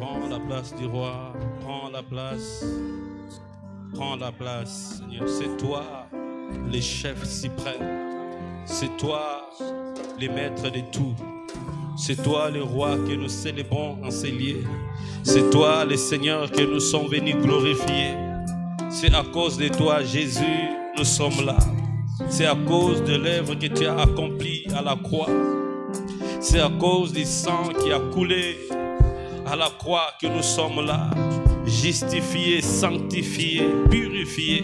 Prends la place du roi, prends la place, Seigneur. C'est toi, le chef suprême. C'est toi, le maître de tout. C'est toi, le roi que nous célébrons en ces lieux. C'est toi, le Seigneur, que nous sommes venus glorifier. C'est à cause de toi, Jésus, nous sommes là. C'est à cause de l'œuvre que tu as accomplie à la croix. C'est à cause du sang qui a coulé à la croix que nous sommes là, justifiés, sanctifiés, purifiés.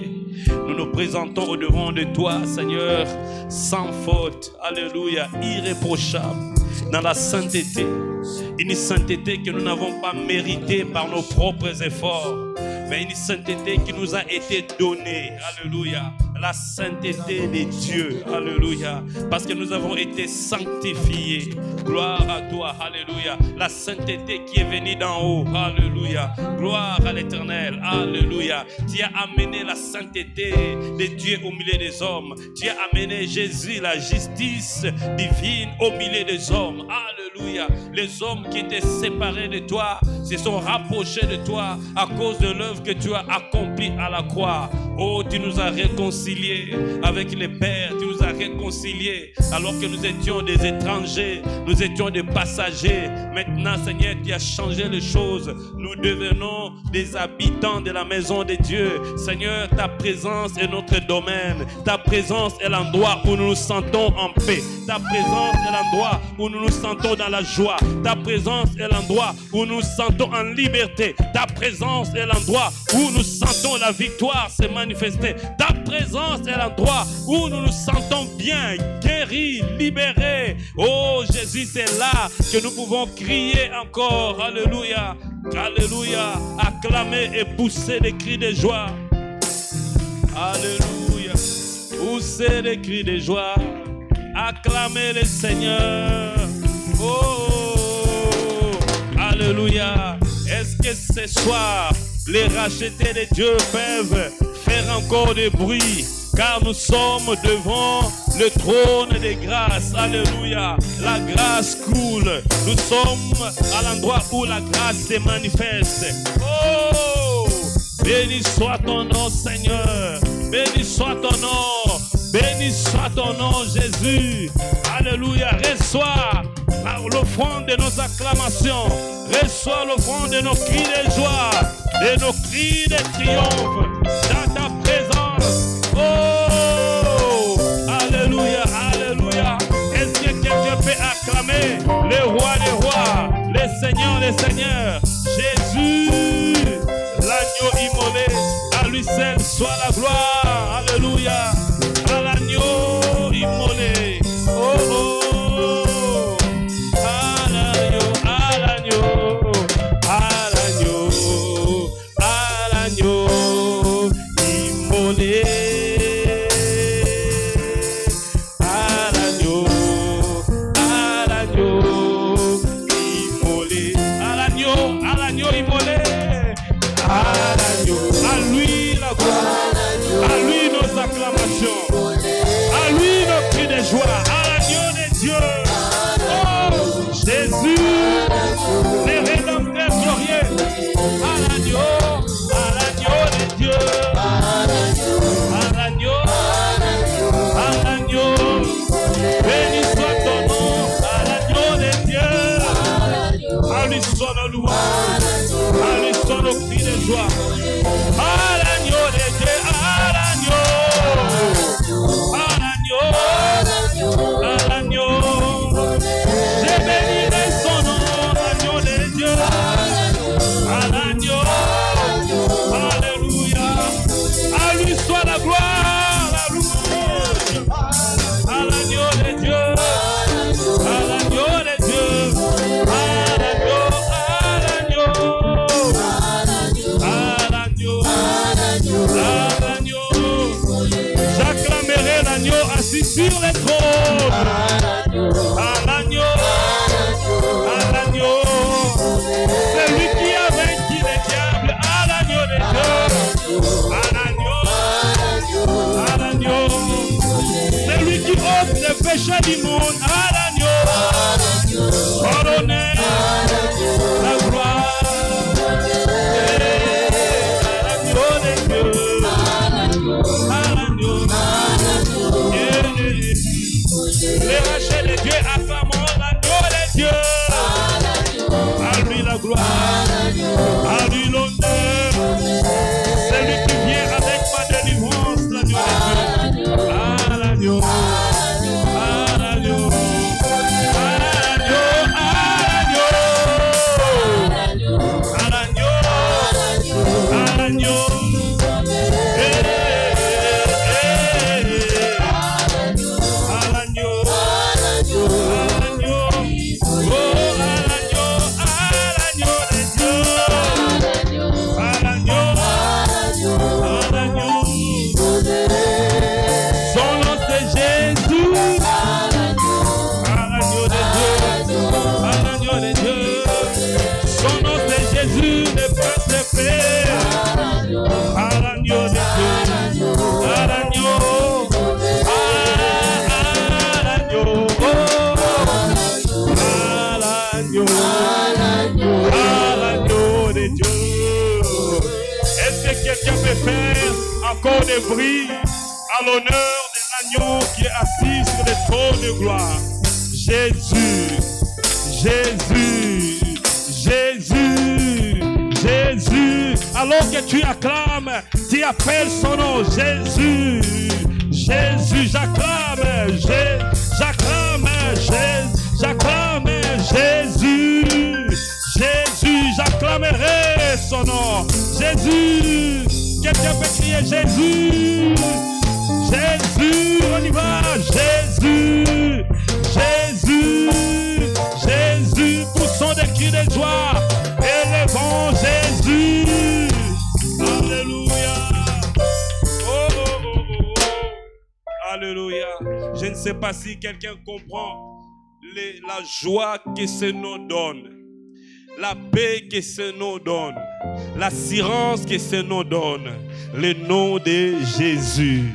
Nous nous présentons au-devant de toi, Seigneur, sans faute, alléluia, irréprochable, dans la sainteté. Une sainteté que nous n'avons pas méritée par nos propres efforts, mais une sainteté qui nous a été donnée, alléluia. La sainteté de Dieu, alléluia, parce que nous avons été sanctifiés. Gloire à toi, alléluia. La sainteté qui est venue d'en haut, alléluia. Gloire à l'Éternel, alléluia. Tu as amené la sainteté de Dieu au milieu des hommes. Tu as amené Jésus, la justice divine au milieu des hommes, alléluia. Les hommes qui étaient séparés de toi se sont rapprochés de toi à cause de l'œuvre que tu as accomplie à la croix. Oh, tu nous as réconciliés avec les pères, tu nous as réconciliés alors que nous étions des étrangers, nous étions des passagers. Maintenant, Seigneur, tu as changé les choses. Nous devenons des habitants de la maison de Dieu. Seigneur, ta présence est notre domaine. Ta présence est l'endroit où nous nous sentons en paix. Ta présence est l'endroit où nous nous sentons dans la joie. Ta présence est l'endroit où nous nous sentons en liberté. Ta présence est l'endroit où nous sentons la victoire se manifester. Ta présence est l'endroit où nous nous sentons bien, guéris, libérés. Oh Jésus, c'est là que nous pouvons crier encore. Alléluia, alléluia, acclamer et pousser des cris de joie. Alléluia, pousser des cris de joie. Acclamer le Seigneur. Oh, alléluia. Est-ce que ce soir, les rachetés de Dieu peuvent faire encore du bruit? Car nous sommes devant le trône de grâce. Alléluia. La grâce coule. Nous sommes à l'endroit où la grâce se manifeste. Oh, béni soit ton nom, Seigneur. Béni soit ton nom. Béni soit ton nom, Jésus. Alléluia. Reçois l'offrande de nos acclamations. Reçois l'offrande de nos cris de joie, de nos cris de triomphe dans ta présence. Oh, alléluia, alléluia. Est-ce que quelqu'un peut acclamer le roi des rois, le Seigneur, Jésus, l'agneau immolé, à lui seul soit la gloire. Alléluia, à l'agneau immolé. Oh, oh. À l'agneau de Dieu, à l'agneau, je bénirai son nom, l'agneau de Dieu, à l'agneau, alléluia, à lui soit la gloire, la louange, à l'agneau de Dieu, à l'agneau de Dieu, à l'agneau. J'acclamerai l'agneau assis sur le trône. À l'agneau, c'est lui qui a vaincu les diables. À l'agneau de Dieu, à l'agneau, c'est lui qui ôte les péchés du monde. À l'agneau, ordonnez la gloire. l'agneau. À l'agneau de Dieu. Est-ce que quelqu'un peut faire encore des bruits à l'honneur de l'agneau qui est assis sur le trône de gloire? Jésus, Jésus, Jésus, Jésus. Alors que tu acclames, tu appelles son nom. Jésus, Jésus, j'acclame, j'acclame, j'acclame Jésus, Jésus, j'acclamerai son nom. Jésus, quelqu'un peut crier Jésus, Jésus, on y va, Jésus, Jésus, Jésus, poussons des cris de joie, élevons Jésus, alléluia, oh, oh, oh, oh, oh. Alléluia. Je ne sais pas si quelqu'un comprend la joie que ce nom donne, la paix que ce nom donne, l'assurance que ce nom donne, le nom de Jésus.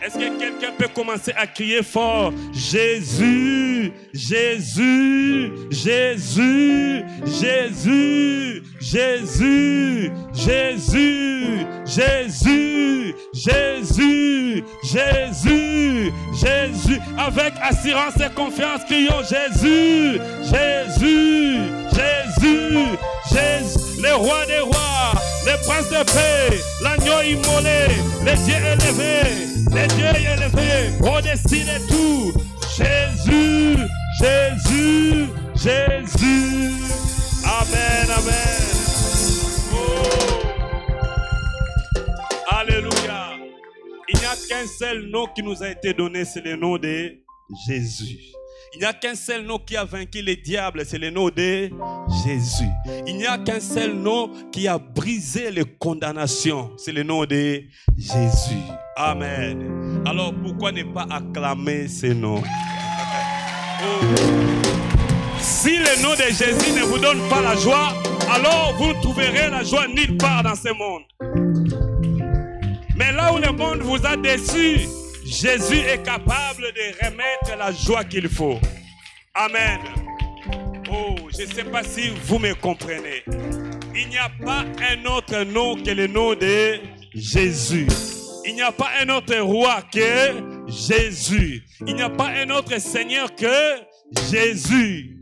Est-ce que quelqu'un peut commencer à crier fort? Jésus, Jésus, Jésus, Jésus, Jésus, Jésus, Jésus, Jésus, Jésus, Jésus. Avec assurance et confiance, crions Jésus, Jésus, Jésus, Jésus. Le roi des rois, le prince de paix, l'agneau immolé, les dieux élevés, les dieux élevés, au-dessus de tout. Jésus, Jésus, Jésus. Amen, amen. Oh. Alléluia. Il n'y a qu'un seul nom qui nous a été donné, c'est le nom de Jésus. Il n'y a qu'un seul nom qui a vaincu les diables, c'est le nom de Jésus. Il n'y a qu'un seul nom qui a brisé les condamnations, c'est le nom de Jésus. Amen. Alors pourquoi ne pas acclamer ce nom? Oh. Si le nom de Jésus ne vous donne pas la joie, alors vous ne trouverez la joie nulle part dans ce monde. Mais là où le monde vous a déçu, Jésus est capable de remettre la joie qu'il faut. Amen. Oh, je ne sais pas si vous me comprenez. Il n'y a pas un autre nom que le nom de Jésus. Il n'y a pas un autre roi que Jésus. Il n'y a pas un autre Seigneur que Jésus.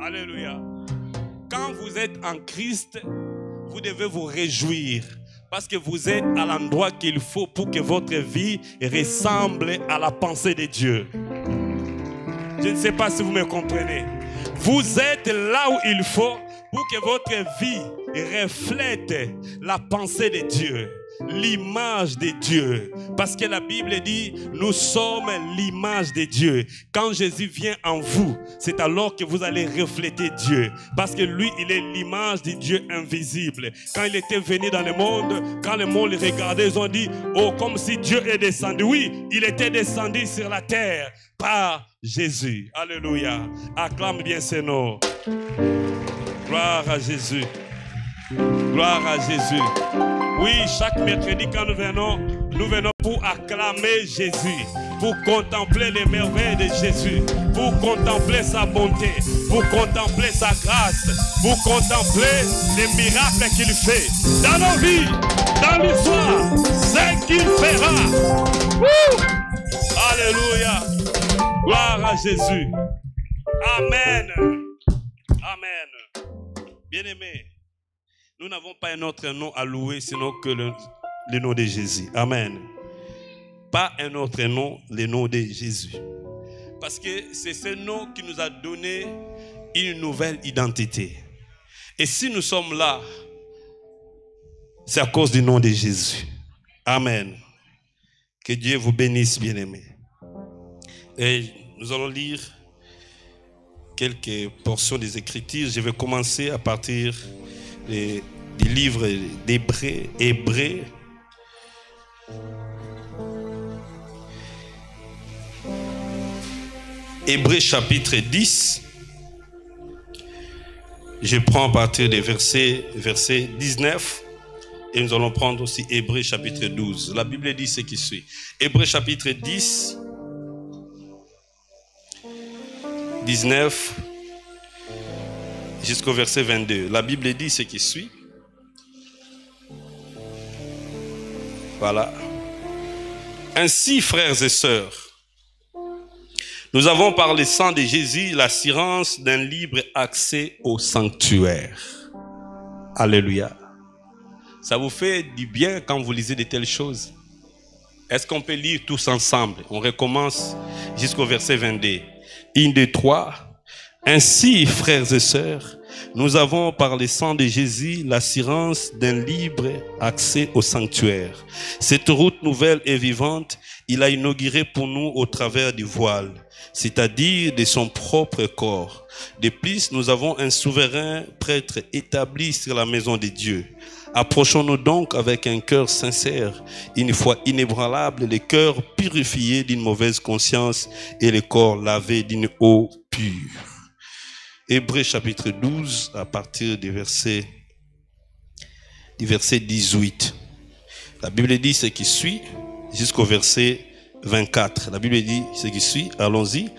Alléluia. Quand vous êtes en Christ, vous devez vous réjouir. Parce que vous êtes à l'endroit qu'il faut pour que votre vie ressemble à la pensée de Dieu. Je ne sais pas si vous me comprenez. Vous êtes là où il faut pour que votre vie reflète la pensée de Dieu, l'image de Dieu. Parce que la Bible dit, nous sommes l'image de Dieu. Quand Jésus vient en vous, c'est alors que vous allez refléter Dieu. Parce que lui, il est l'image de Dieu invisible. Quand il était venu dans le monde, quand le monde le regardait, ils ont dit, oh, comme si Dieu est descendu. Oui, il était descendu sur la terre par Jésus. Alléluia. Acclame bien ce nom. Gloire à Jésus. Gloire à Jésus. Oui, chaque mercredi quand nous venons pour acclamer Jésus, pour contempler les merveilles de Jésus, pour contempler sa bonté, pour contempler sa grâce, pour contempler les miracles qu'il fait dans nos vies, dans l'histoire, ce qu'il fera. Alléluia. Gloire à Jésus. Amen. Amen. Bien-aimés, nous n'avons pas un autre nom à louer sinon que le nom de Jésus. Amen. Pas un autre nom, le nom de Jésus. Parce que c'est ce nom qui nous a donné une nouvelle identité. Et si nous sommes là, c'est à cause du nom de Jésus. Amen. Que Dieu vous bénisse, bien-aimés. Et nous allons lire quelques portions des Écritures. Je vais commencer à partir du livre d'Hébreux. Hébreux chapitre 10. Je prends à partir des versets 19. Et nous allons prendre aussi Hébreux chapitre 12. La Bible dit ce qui suit. Hébreux chapitre 10. 19 jusqu'au verset 22. La Bible dit ce qui suit. Voilà. Ainsi, frères et sœurs, nous avons par le sang de Jésus l'assurance d'un libre accès au sanctuaire. Alléluia. Ça vous fait du bien quand vous lisez de telles choses? Est-ce qu'on peut lire tous ensemble? On recommence jusqu'au verset 22. 1, 2, 3. Ainsi, frères et sœurs, nous avons par le sang de Jésus l'assurance d'un libre accès au sanctuaire. Cette route nouvelle et vivante, il a inaugurée pour nous au travers du voile, c'est-à-dire de son propre corps. De plus, nous avons un souverain prêtre établi sur la maison de Dieu. Approchons-nous donc avec un cœur sincère, une foi inébranlable, le cœur purifié d'une mauvaise conscience et le corps lavé d'une eau pure. Hébreux chapitre 12, à partir du verset 18. La Bible dit ce qui suit jusqu'au verset 24. La Bible dit ce qui suit, allons-y.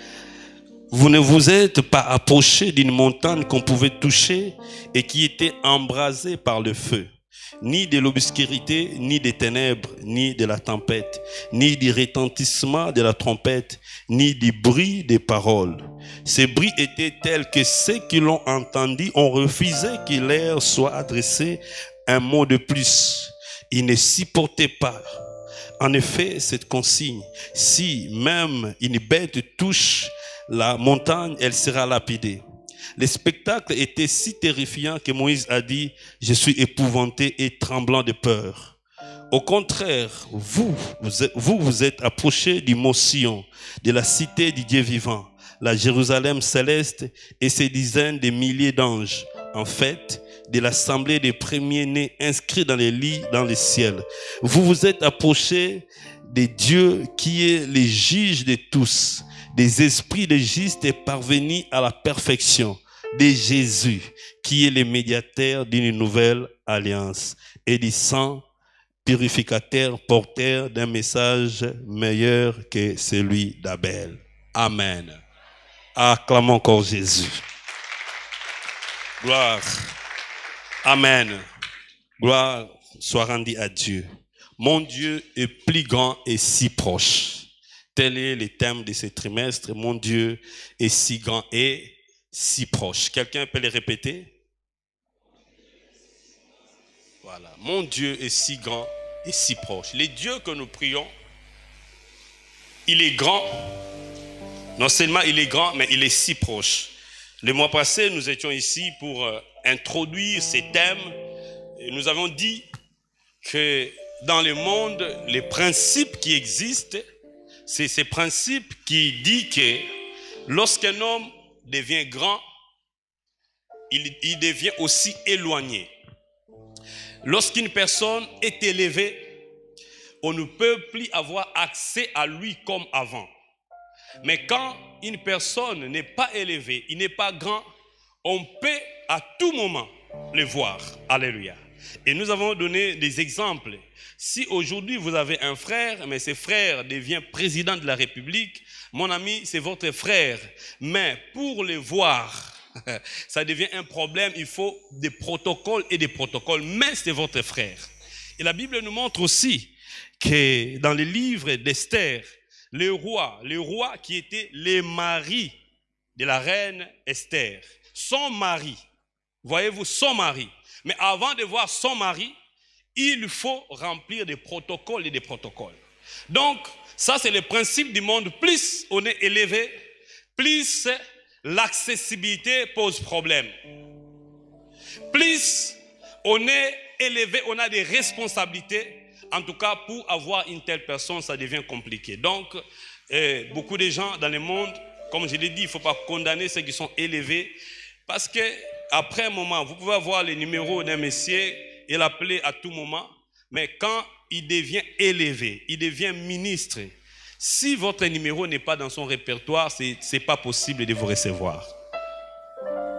Vous ne vous êtes pas approchés d'une montagne qu'on pouvait toucher et qui était embrasée par le feu, ni de l'obscurité, ni des ténèbres, ni de la tempête, ni du retentissement de la trompette, ni du bruit des paroles. Ces bruits étaient tels que ceux qui l'ont entendu ont refusé qu'il leur soit adressé un mot de plus. Ils ne supportaient pas. En effet, cette consigne, si même une bête touche la montagne, elle sera lapidée. Le spectacle était si terrifiant que Moïse a dit « Je suis épouvanté et tremblant de peur ». Au contraire, vous êtes approchés du mont Sion, de la cité du Dieu vivant, la Jérusalem céleste et ses dizaines de milliers d'anges, en fait, de l'assemblée des premiers-nés inscrits dans les lits dans le ciel. Vous vous êtes approchés de Dieu qui est le juge de tous, des esprits de justes et parvenus à la perfection, de Jésus qui est le médiateur d'une nouvelle alliance et du sang purificateur porteur d'un message meilleur que celui d'Abel. Amen. Acclamons encore Jésus. Gloire. Amen. Gloire soit rendue à Dieu. Mon Dieu est plus grand et si proche. Tel est le thème de ce trimestre. Mon Dieu est si grand et si proche. Quelqu'un peut le répéter? Voilà. Mon Dieu est si grand et si proche. Le Dieu que nous prions, il est grand. Non seulement il est grand, mais il est si proche. Le mois passé, nous étions ici pour introduire ces thèmes. Et nous avons dit que dans le monde, les principes qui existent, c'est ces principes qui disent que lorsqu'un homme devient grand, il devient aussi éloigné. Lorsqu'une personne est élevée, on ne peut plus avoir accès à lui comme avant. Mais quand une personne n'est pas élevée, il n'est pas grand, on peut à tout moment le voir. Alléluia. Et nous avons donné des exemples. Si aujourd'hui vous avez un frère, mais ce frère devient président de la République, mon ami, c'est votre frère. Mais pour le voir, ça devient un problème. Il faut des protocoles et des protocoles. Mais c'est votre frère. Et la Bible nous montre aussi que dans le livre d'Esther, le roi qui était le mari de la reine Esther, son mari, voyez-vous, son mari. Mais avant de voir son mari, il faut remplir des protocoles et des protocoles. Donc, ça c'est le principe du monde. Plus on est élevé, plus l'accessibilité pose problème. Plus on est élevé, on a des responsabilités. En tout cas, pour avoir une telle personne, ça devient compliqué. Donc, beaucoup de gens dans le monde, comme je l'ai dit, il ne faut pas condamner ceux qui sont élevés. Parce qu'après un moment, vous pouvez avoir le numéro d'un monsieur et l'appeler à tout moment. Mais quand il devient élevé, il devient ministre, si votre numéro n'est pas dans son répertoire, ce n'est pas possible de vous recevoir.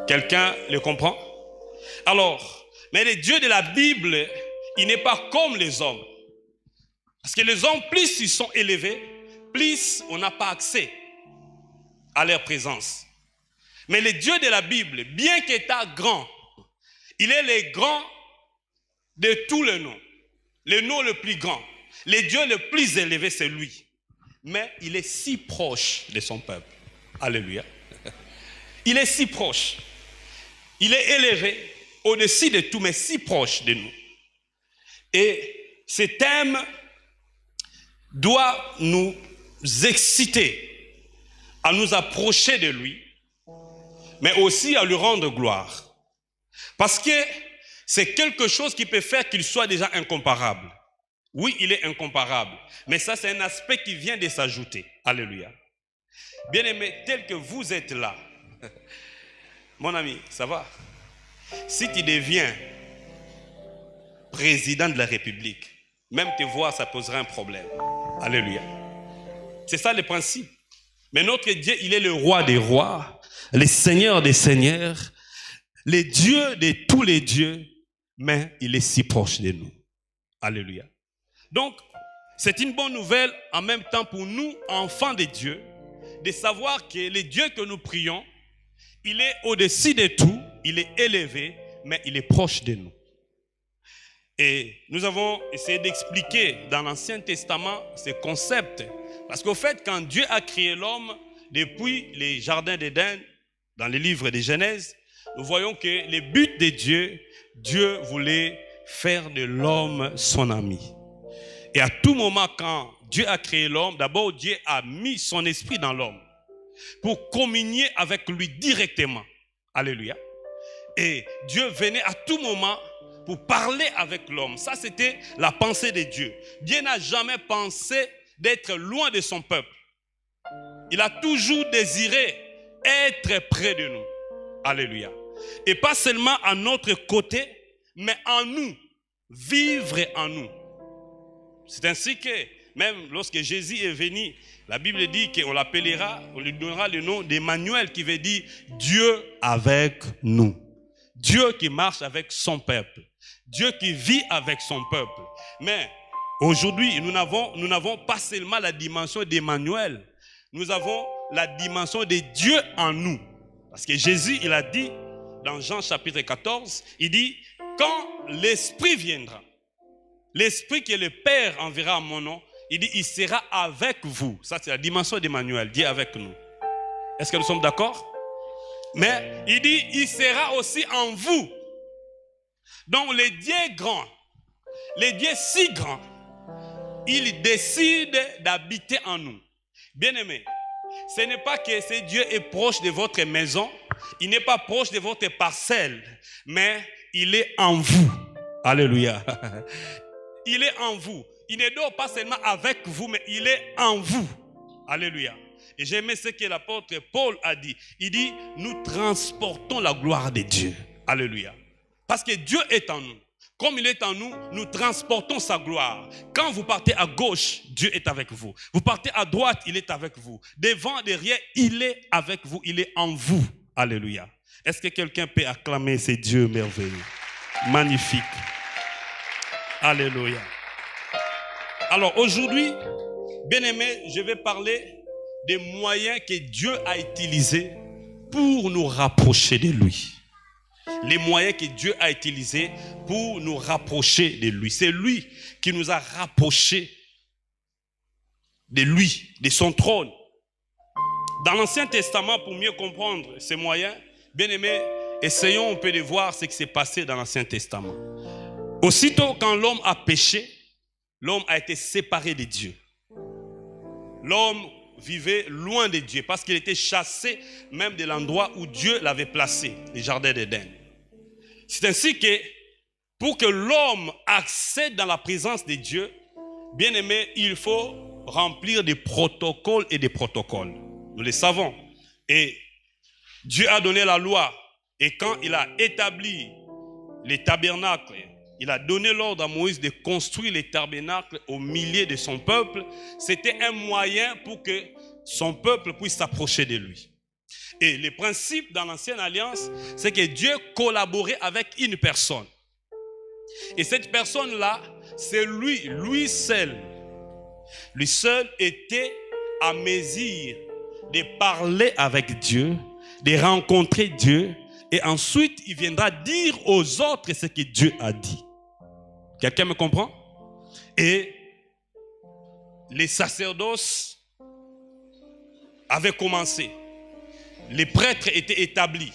Quelqu'un le comprend? Alors, mais le Dieu de la Bible, il n'est pas comme les hommes. Parce que les hommes, plus ils sont élevés, plus on n'a pas accès à leur présence. Mais le Dieu de la Bible, bien qu'étant grand, il est le grand de tous les noms. Le nom le plus grand. Le Dieu le plus élevé, c'est lui. Mais il est si proche de son peuple. Alléluia. Il est si proche. Il est élevé au-dessus de tout, mais si proche de nous. Et ce thème doit nous exciter à nous approcher de lui, mais aussi à lui rendre gloire. Parce que c'est quelque chose qui peut faire qu'il soit déjà incomparable. Oui, il est incomparable, mais ça c'est un aspect qui vient de s'ajouter. Alléluia. Bien-aimé, tel que vous êtes là, mon ami, ça va? Si tu deviens président de la République, même te voir, ça posera un problème. Alléluia. C'est ça le principe. Mais notre Dieu, il est le roi des rois, le Seigneur des seigneurs, le Dieu de tous les dieux, mais il est si proche de nous. Alléluia. Donc, c'est une bonne nouvelle en même temps pour nous, enfants de Dieu, de savoir que le Dieu que nous prions, il est au-dessus de tout, il est élevé, mais il est proche de nous. Et nous avons essayé d'expliquer dans l'Ancien Testament ce concept. Parce qu'au fait, quand Dieu a créé l'homme, depuis les jardins d'Éden, dans les livres de Genèse, nous voyons que le but de Dieu, Dieu voulait faire de l'homme son ami. Et à tout moment, quand Dieu a créé l'homme, d'abord Dieu a mis son esprit dans l'homme pour communier avec lui directement. Alléluia. Et Dieu venait à tout moment pour parler avec l'homme. Ça, c'était la pensée de Dieu. Dieu n'a jamais pensé d'être loin de son peuple. Il a toujours désiré être près de nous. Alléluia. Et pas seulement à notre côté, mais en nous. Vivre en nous. C'est ainsi que, même lorsque Jésus est venu, la Bible dit qu'on l'appellera, on lui donnera le nom d'Emmanuel, qui veut dire Dieu avec nous. Dieu qui marche avec son peuple. Dieu qui vit avec son peuple. Mais aujourd'hui, nous n'avons pas seulement la dimension d'Emmanuel. Nous avons la dimension de Dieu en nous. Parce que Jésus, il a dit, dans Jean chapitre 14, il dit, quand l'Esprit viendra, l'Esprit que le Père enverra en mon nom, il dit, il sera avec vous. Ça, c'est la dimension d'Emmanuel, Dieu avec nous. Est-ce que nous sommes d'accord? Mais il dit, il sera aussi en vous. Donc, le Dieu grand, le Dieu si grand, il décide d'habiter en nous. Bien-aimés, ce n'est pas que ce Dieu est proche de votre maison, il n'est pas proche de votre parcelle, mais il est en vous. Alléluia. Il est en vous. Il ne dort pas seulement avec vous, mais il est en vous. Alléluia. Et j'aimais ce que l'apôtre Paul a dit. Il dit, nous transportons la gloire de Dieu. Alléluia. Parce que Dieu est en nous. Comme il est en nous, nous transportons sa gloire. Quand vous partez à gauche, Dieu est avec vous. Vous partez à droite, il est avec vous. Devant, derrière, il est avec vous. Il est en vous. Alléluia. Est-ce que quelqu'un peut acclamer ce Dieu merveilleux? Magnifique. Alléluia. Alors aujourd'hui, bien-aimés, je vais parler des moyens que Dieu a utilisés pour nous rapprocher de lui. Les moyens que Dieu a utilisés pour nous rapprocher de lui. C'est lui qui nous a rapprochés de lui, de son trône. Dans l'Ancien Testament, pour mieux comprendre ces moyens, bien-aimés, essayons un peu de voir ce qui s'est passé dans l'Ancien Testament. Aussitôt quand l'homme a péché, l'homme a été séparé de Dieu. L'homme vivait loin de Dieu parce qu'il était chassé même de l'endroit où Dieu l'avait placé, les jardins d'Éden. C'est ainsi que pour que l'homme accède dans la présence de Dieu, bien aimé, il faut remplir des protocoles et des protocoles. Nous le savons. Et Dieu a donné la loi. Et quand il a établi les tabernacles, il a donné l'ordre à Moïse de construire les tabernacles au milieu de son peuple. C'était un moyen pour que son peuple puisse s'approcher de lui. Et le principe dans l'Ancienne Alliance, c'est que Dieu collaborait avec une personne. Et cette personne-là, c'est lui seul. Lui seul était à mesure de parler avec Dieu, de rencontrer Dieu et ensuite il viendra dire aux autres ce que Dieu a dit. Quelqu'un me comprend? Et les sacerdoces avaient commencé. Les prêtres étaient établis.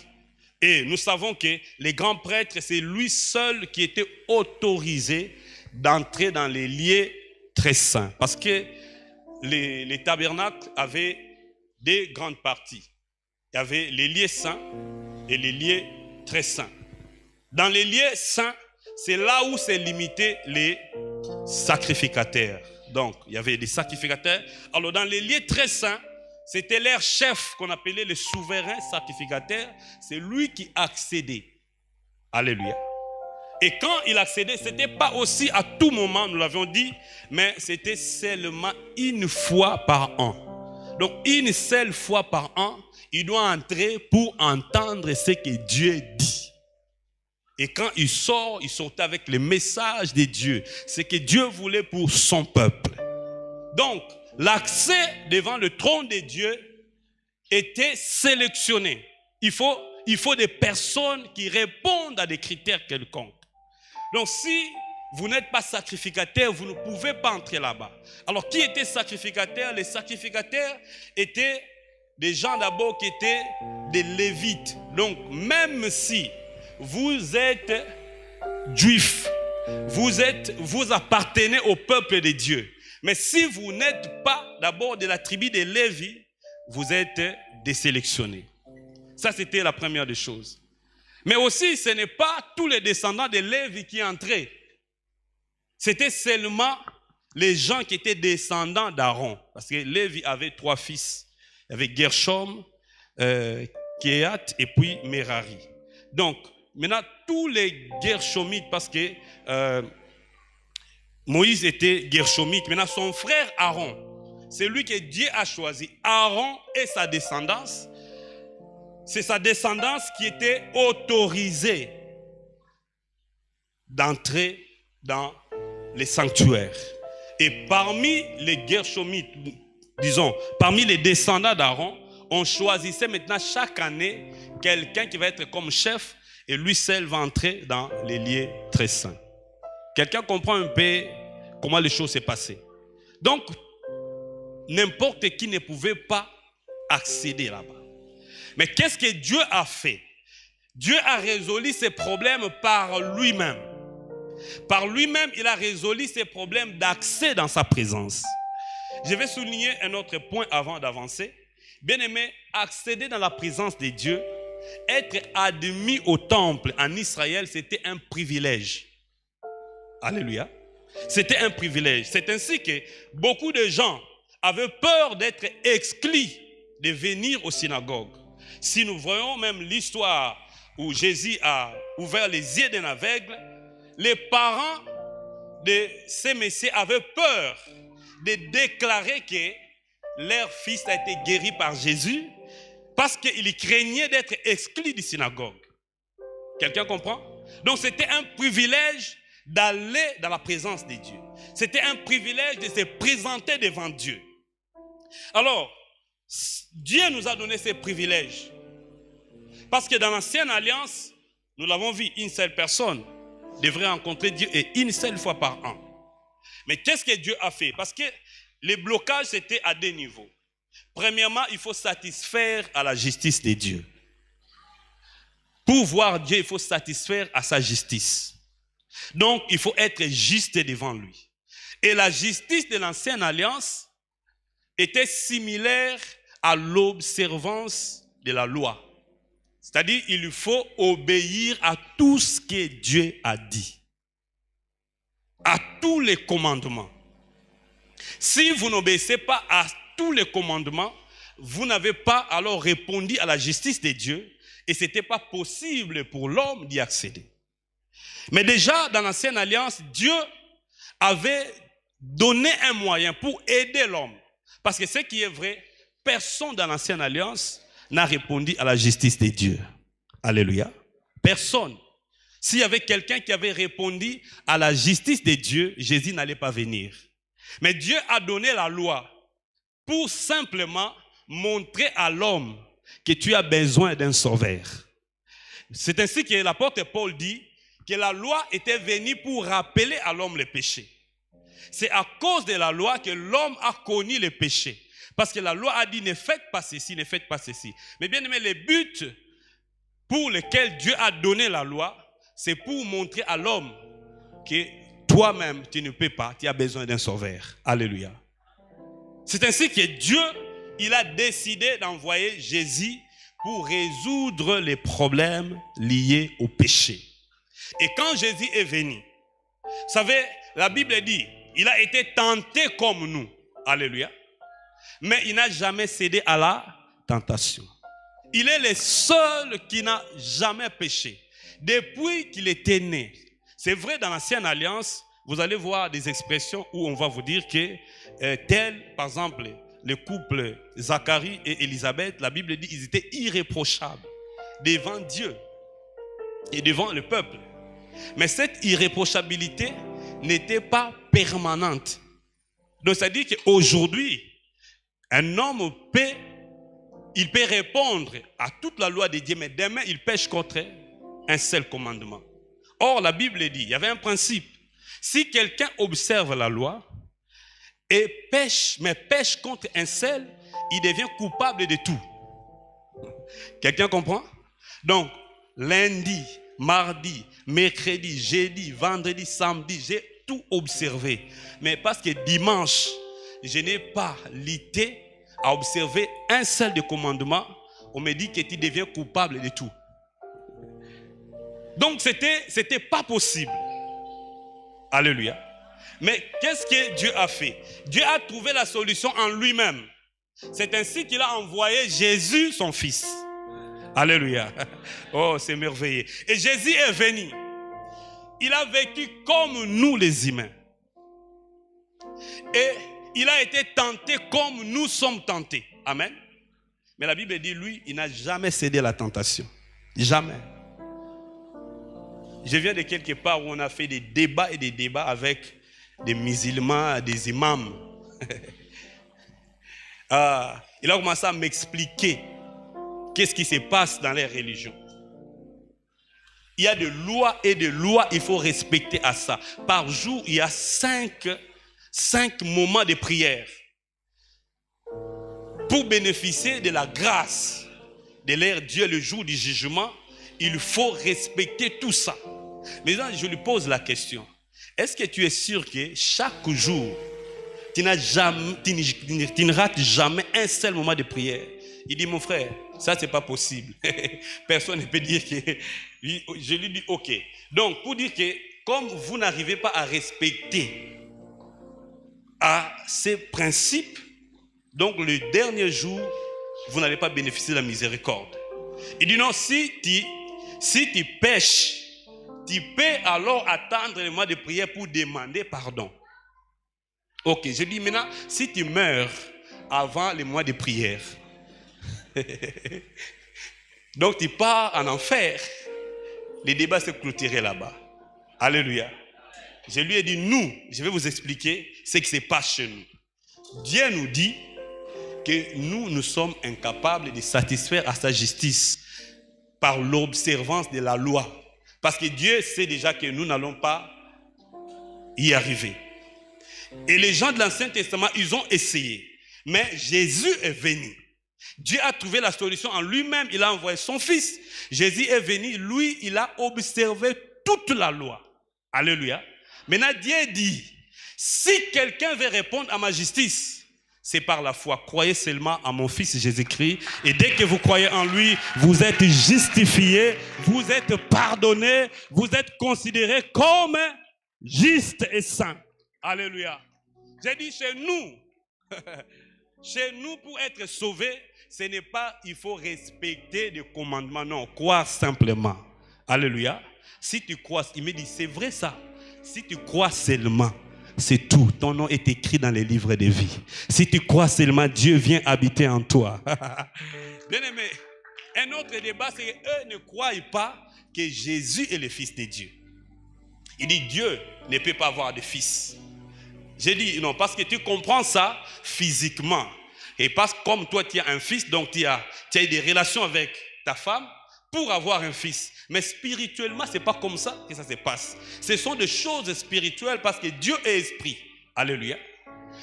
Et nous savons que les grands prêtres, c'est lui seul qui était autorisé d'entrer dans les lieux très saints. Parce que les tabernacles avaient deux grandes parties. Il y avait les lieux saints et les lieux très saints. Dans les lieux saints, c'est là où c'est limité les sacrificateurs. Donc, il y avait des sacrificateurs. Alors, dans les lieux très saints, c'était leur chef qu'on appelait le souverain sacrificateur. C'est lui qui accédait. Alléluia. Et quand il accédait, ce n'était pas aussi à tout moment, nous l'avions dit, mais c'était seulement une fois par an. Donc, une seule fois par an, il doit entrer pour entendre ce que Dieu dit. Et quand il sort, il sortait avec le message de Dieu. Ce que Dieu voulait pour son peuple. Donc, l'accès devant le trône de Dieu était sélectionné. Il faut des personnes qui répondent à des critères quelconques. Donc, si vous n'êtes pas sacrificateur, vous ne pouvez pas entrer là-bas. Alors, qui était sacrificateur? Les sacrificateurs étaient des gens d'abord qui étaient des Lévites. Donc, même si vous êtes juif, vous appartenez au peuple de Dieu. Mais si vous n'êtes pas d'abord de la tribu de Lévi, vous êtes désélectionné. Ça, c'était la première des choses. Mais aussi, ce n'est pas tous les descendants de Lévi qui entraient. C'était seulement les gens qui étaient descendants d'Aaron. Parce que Lévi avait 3 fils. Il y avait Gershom, Kehat et puis Merari. Donc, maintenant, tous les Gershomites, parce que Moïse était Gershomite. Maintenant, son frère Aaron, c'est lui que Dieu a choisi. Aaron et sa descendance, c'est sa descendance qui était autorisée d'entrer dans les sanctuaires. Et parmi les Gershomites, disons, parmi les descendants d'Aaron, on choisissait maintenant chaque année quelqu'un qui va être comme chef et lui seul va entrer dans les lieux très saints. Quelqu'un comprend un peu comment les choses s'est passées. Donc, n'importe qui ne pouvait pas accéder là-bas. Mais qu'est-ce que Dieu a fait? Dieu a résolu ses problèmes par lui-même. Par lui-même, il a résolu ses problèmes d'accès dans sa présence. Je vais souligner un autre point avant d'avancer. Bien aimé, accéder dans la présence de Dieu, être admis au temple en Israël, c'était un privilège. Alléluia. C'était un privilège. C'est ainsi que beaucoup de gens avaient peur d'être exclus de venir aux synagogues. Si nous voyons même l'histoire où Jésus a ouvert les yeux d'un aveugle, les parents de ces messieurs avaient peur de déclarer que leur fils a été guéri par Jésus parce qu'ils craignaient d'être exclus du synagogue. Quelqu'un comprend? Donc c'était un privilège d'aller dans la présence de Dieu. C'était un privilège de se présenter devant Dieu. Alors, Dieu nous a donné ces privilèges. Parce que dans l'ancienne alliance, nous l'avons vu, une seule personne devrait rencontrer Dieu et une seule fois par an. Mais qu'est-ce que Dieu a fait? Parce que les blocages, c'était à 2 niveaux. Premièrement, il faut satisfaire à la justice de Dieu. Pour voir Dieu, il faut satisfaire à sa justice. Donc, il faut être juste devant lui. Et la justice de l'ancienne alliance était similaire à l'observance de la loi. C'est-à-dire, il faut obéir à tout ce que Dieu a dit. À tous les commandements. Si vous n'obéissez pas à tous les commandements, vous n'avez pas alors répondu à la justice de Dieu et ce n'était pas possible pour l'homme d'y accéder. Mais déjà, dans l'ancienne alliance, Dieu avait donné un moyen pour aider l'homme. Parce que ce qui est vrai, personne dans l'ancienne alliance n'a répondu à la justice de Dieu. Alléluia. Personne. S'il y avait quelqu'un qui avait répondu à la justice de Dieu, Jésus n'allait pas venir. Mais Dieu a donné la loi pour simplement montrer à l'homme que tu as besoin d'un sauveur. C'est ainsi que l'apôtre Paul dit que la loi était venue pour rappeler à l'homme le péché. C'est à cause de la loi que l'homme a connu le péché. Parce que la loi a dit ne faites pas ceci, ne faites pas ceci. Mais bien aimé, le but pour lequel Dieu a donné la loi, c'est pour montrer à l'homme que toi-même, tu ne peux pas, tu as besoin d'un sauveur. Alléluia. C'est ainsi que Dieu, il a décidé d'envoyer Jésus pour résoudre les problèmes liés au péché. Et quand Jésus est venu, vous savez, la Bible dit, il a été tenté comme nous. Alléluia. Mais il n'a jamais cédé à la tentation. Il est le seul qui n'a jamais péché. Depuis qu'il était né. C'est vrai, dans l'Ancienne Alliance, vous allez voir des expressions où on va vous dire que tel, par exemple, le couple Zacharie et Élisabeth, la Bible dit qu'ils étaient irréprochables devant Dieu et devant le peuple. Mais cette irréprochabilité n'était pas permanente. Donc, c'est-à-dire qu'aujourd'hui, un homme il peut répondre à toute la loi de Dieu, mais demain, il pêche contre un seul commandement. Or, la Bible dit, il y avait un principe. Si quelqu'un observe la loi et pêche contre un seul, il devient coupable de tout. Quelqu'un comprend? Donc, lundi, mardi, mercredi, jeudi, vendredi, samedi, j'ai tout observé. Mais parce que dimanche, je n'ai pas l'idée à observer un seul des commandements, on me dit que tu deviens coupable de tout. Donc, c'était pas possible. Alléluia. Mais qu'est-ce que Dieu a fait? Dieu a trouvé la solution en lui-même. C'est ainsi qu'il a envoyé Jésus, son fils. Alléluia. Oh, c'est merveilleux. Et Jésus est venu. Il a vécu comme nous les humains. Et il a été tenté comme nous sommes tentés. Amen. Mais la Bible dit, lui, il n'a jamais cédé à la tentation. Jamais. Je viens de quelque part où on a fait des débats et des débats avec des musulmans, des imams. Il a commencé à m'expliquer qu'est-ce qui se passe dans les religions. Il y a de lois et de lois, il faut respecter à ça. Par jour, il y a 5 moments de prière. Pour bénéficier de la grâce de leur Dieu le jour du jugement, il faut respecter tout ça. Maintenant, je lui pose la question. Est-ce que tu es sûr que chaque jour, tu ne rates jamais un seul moment de prière? Il dit, mon frère, ça, c'est pas possible. Personne ne peut dire que... Je lui dis, ok. Donc, pour dire que, comme vous n'arrivez pas à respecter à ces principes, donc le dernier jour, vous n'allez pas bénéficier de la miséricorde. Il dit, non, si tu pêches, tu peux alors attendre le mois de prière pour demander pardon. Ok, je dis maintenant, si tu meurs avant le mois de prière, donc tu pars en enfer, les débats se clôtureraient là-bas. Alléluia. Je lui ai dit, je vais vous expliquer ce qui se passe chez nous. Dieu nous dit que nous sommes incapables de satisfaire à sa justice par l'observance de la loi. Parce que Dieu sait déjà que nous n'allons pas y arriver. Et les gens de l'Ancien Testament, ils ont essayé. Mais Jésus est venu. Dieu a trouvé la solution en lui-même. Il a envoyé son fils. Jésus est venu. Lui, il a observé toute la loi. Alléluia. Maintenant, Dieu dit, si quelqu'un veut répondre à ma justice, c'est par la foi. Croyez seulement à mon fils Jésus-Christ. Et dès que vous croyez en lui, vous êtes justifiés, vous êtes pardonnés, vous êtes considérés comme justes et saints. Alléluia. J'ai dit chez nous, pour être sauvés, ce n'est pas il faut respecter les commandements, non, croire simplement. Alléluia. Si tu crois, il me dit, c'est vrai ça. Si tu crois seulement, c'est tout. Ton nom est écrit dans les livres de vie. Si tu crois seulement, Dieu vient habiter en toi. Bien aimé, un autre débat, c'est qu'eux ne croient pas que Jésus est le Fils de Dieu. Il dit, Dieu ne peut pas avoir de fils. J'ai dit, non, parce que tu comprends ça physiquement. Et parce que comme toi, tu as un fils, donc tu as eu des relations avec ta femme pour avoir un fils. Mais spirituellement, ce n'est pas comme ça que ça se passe. Ce sont des choses spirituelles parce que Dieu est esprit. Alléluia.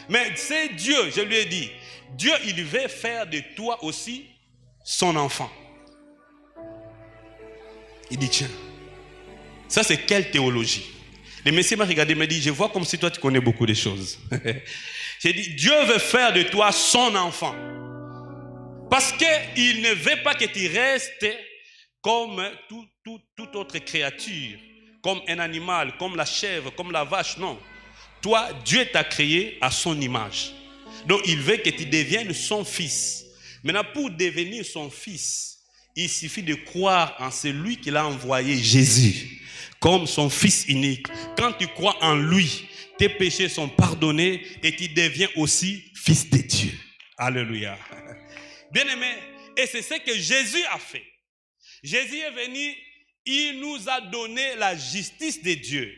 Mais c'est Dieu, je lui ai dit, Dieu, il veut faire de toi aussi son enfant. Il dit, tiens, ça c'est quelle théologie? Le monsieur m'a regardé et m'a dit, je vois comme si toi tu connais beaucoup de choses. J'ai dit, Dieu veut faire de toi son enfant. Parce qu'il ne veut pas que tu restes comme toute autre créature, comme un animal, comme la chèvre, comme la vache, non. Toi, Dieu t'a créé à son image. Donc, il veut que tu deviennes son fils. Maintenant, pour devenir son fils, il suffit de croire en celui qu'il a envoyé, Jésus, comme son fils unique. Quand tu crois en lui, tes péchés sont pardonnés et tu deviens aussi fils de Dieu. Alléluia. Bien-aimé, et c'est ce que Jésus a fait. Jésus est venu, il nous a donné la justice de Dieu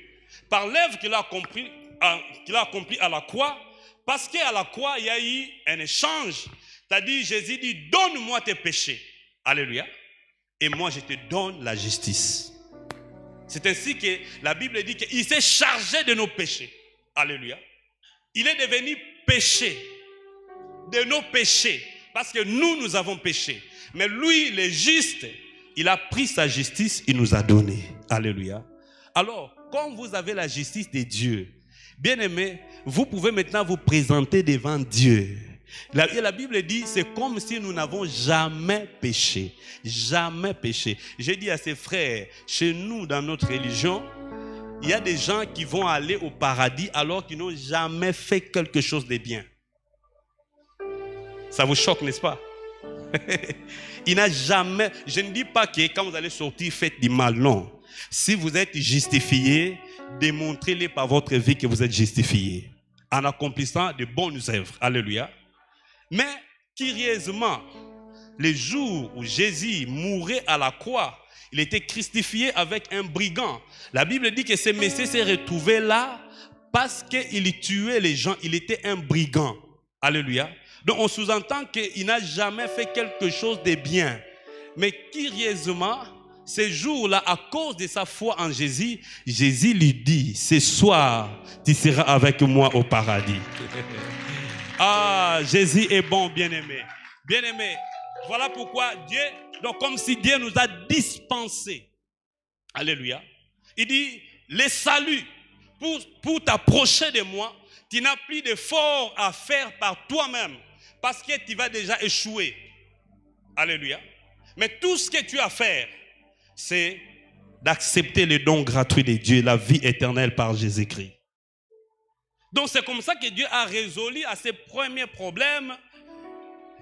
par l'œuvre qu'il a accomplie à la croix, parce qu'à la croix, il y a eu un échange. C'est-à-dire, Jésus dit, donne-moi tes péchés. Alléluia. Et moi, je te donne la justice. C'est ainsi que la Bible dit qu'il s'est chargé de nos péchés. Alléluia. Il est devenu péché de nos péchés. Parce que nous avons péché. Mais lui, le juste, il a pris sa justice, il nous a donné. Alléluia. Alors, quand vous avez la justice de Dieu, bien aimé, vous pouvez maintenant vous présenter devant Dieu. La Bible dit, c'est comme si nous n'avons jamais péché. Jamais péché. J'ai dit à ses frères, chez nous, dans notre religion, il y a des gens qui vont aller au paradis alors qu'ils n'ont jamais fait quelque chose de bien. Ça vous choque, n'est-ce pas? Il n'a jamais... Je ne dis pas que quand vous allez sortir, faites du mal. Non. Si vous êtes justifié, démontrez-le par votre vie que vous êtes justifié. En accomplissant de bonnes œuvres. Alléluia. Mais, curieusement, le jour où Jésus mourait à la croix, il était crucifié avec un brigand. La Bible dit que ce monsieur s'est retrouvé là parce qu'il tuait les gens. Il était un brigand. Alléluia. Donc on sous-entend qu'il n'a jamais fait quelque chose de bien. Mais curieusement, ce jour-là, à cause de sa foi en Jésus, Jésus lui dit, ce soir, tu seras avec moi au paradis. Ah, Jésus est bon, bien-aimé. Bien-aimé, voilà pourquoi Dieu, donc comme si Dieu nous a dispensé. Alléluia. Il dit, le salut, pour t'approcher de moi, tu n'as plus d'effort à faire par toi-même. Parce que tu vas déjà échouer. Alléluia. Mais tout ce que tu as à faire, c'est d'accepter le don gratuit de Dieu, la vie éternelle par Jésus-Christ. Donc c'est comme ça que Dieu a résolu à ses premiers problèmes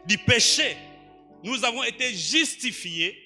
du péché. Nous avons été justifiés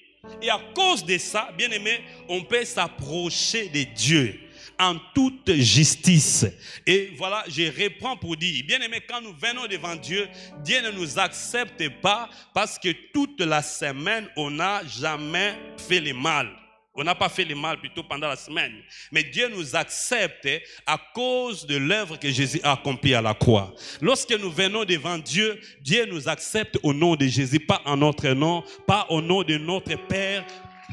et à cause de ça, bien aimé, on peut s'approcher de Dieu en toute justice. Et voilà, je reprends pour dire, bien aimé, quand nous venons devant Dieu, Dieu ne nous accepte pas parce que toute la semaine, on n'a jamais fait le mal. On n'a pas fait le mal plutôt pendant la semaine. Mais Dieu nous accepte à cause de l'œuvre que Jésus a accomplie à la croix. Lorsque nous venons devant Dieu, Dieu nous accepte au nom de Jésus, pas en notre nom, pas au nom de notre Père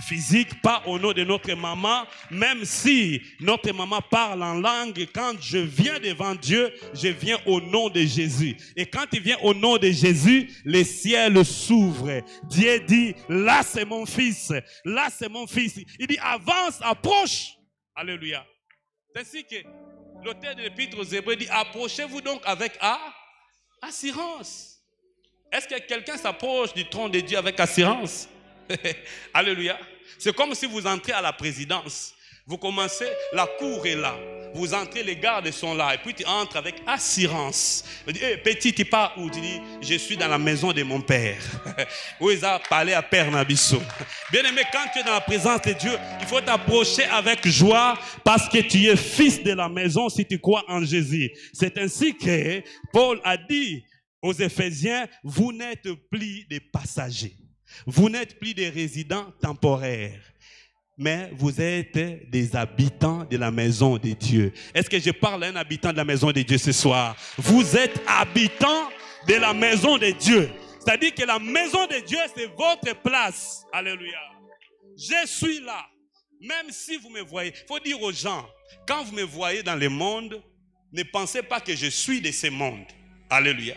physique, pas au nom de notre maman, même si notre maman parle en langue. Quand je viens devant Dieu, je viens au nom de Jésus. Et quand il vient au nom de Jésus, les ciels s'ouvrent. Dieu dit, là c'est mon fils, là c'est mon fils. Il dit, avance, approche. Alléluia. C'est ainsi que l'auteur de l'Épître aux Hébreux dit, approchez-vous donc avec assurance. Est-ce que quelqu'un s'approche du trône de Dieu avec assurance? Alléluia. C'est comme si vous entrez à la présidence. Vous commencez, la cour est là. Vous entrez, les gardes sont là. Et puis tu entres avec assurance. Tu dis, hey, petit, tu pars où? Tu dis, je suis dans la maison de mon père. Où ils ont parlé à Père Nabisso. Bien aimé, quand tu es dans la présence de Dieu, il faut t'approcher avec joie parce que tu es fils de la maison si tu crois en Jésus. C'est ainsi que Paul a dit aux Éphésiens, vous n'êtes plus des passagers. Vous n'êtes plus des résidents temporaires, mais vous êtes des habitants de la maison de Dieu. Est-ce que je parle à un habitant de la maison de Dieu ce soir? Vous êtes habitants de la maison de Dieu. C'est-à-dire que la maison de Dieu, c'est votre place. Alléluia. Je suis là. Même si vous me voyez, il faut dire aux gens, quand vous me voyez dans le monde, ne pensez pas que je suis de ce monde. Alléluia.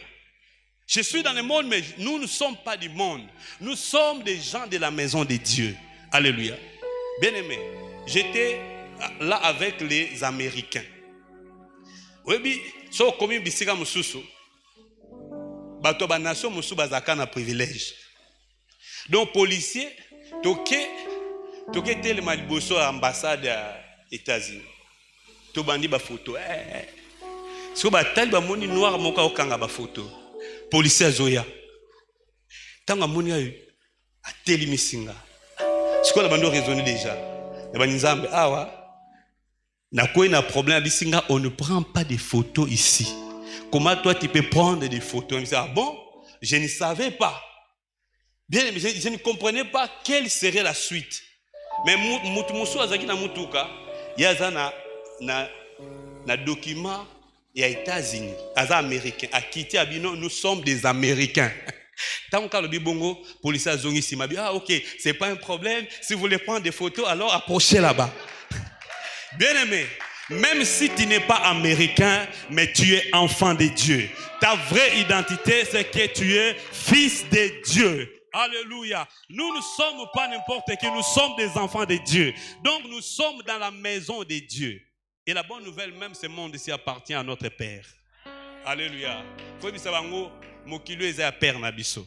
Je suis dans le monde, mais nous ne sommes pas du monde. Nous sommes des gens de la maison de Dieu. Alléluia. Bien-aimé, j'étais là avec les Américains. Oui, so comme bisika mususu. Bato ba nation musu bazaka na privilège. Donc policier toke tele maliboso à ambassade à États-Unis. To bandi ba photo. So ba tali ba moni noir moka okanga ba photo. Policier azoya. Tanga moni ayo ateli misinga. Sikola bando raisonner déjà. Na ba nzambe awa na quoi un problème bisinga, on ne prend pas des photos ici. Comment toi tu peux prendre des photos? Je me dis, ah bon, je ne savais pas. Bien, je ne comprenais pas quelle serait la suite. Mais mutu azaki na mutuka, yaza na document ya États-Unis, aza américain, a quitté abino, nous sommes des Américains. Tant que le bibongo, police a zongi si mabi, ah ok, c'est pas un problème. Si vous voulez prendre des photos, alors approchez là-bas. Bien-aimé, même si tu n'es pas américain, mais tu es enfant de Dieu. Ta vraie identité, c'est que tu es fils de Dieu. Alléluia. Nous ne sommes pas n'importe qui, nous sommes des enfants de Dieu. Donc nous sommes dans la maison de Dieu. Et la bonne nouvelle, même ce monde ici appartient à notre Père. Alléluia. Comme Père Nabiso.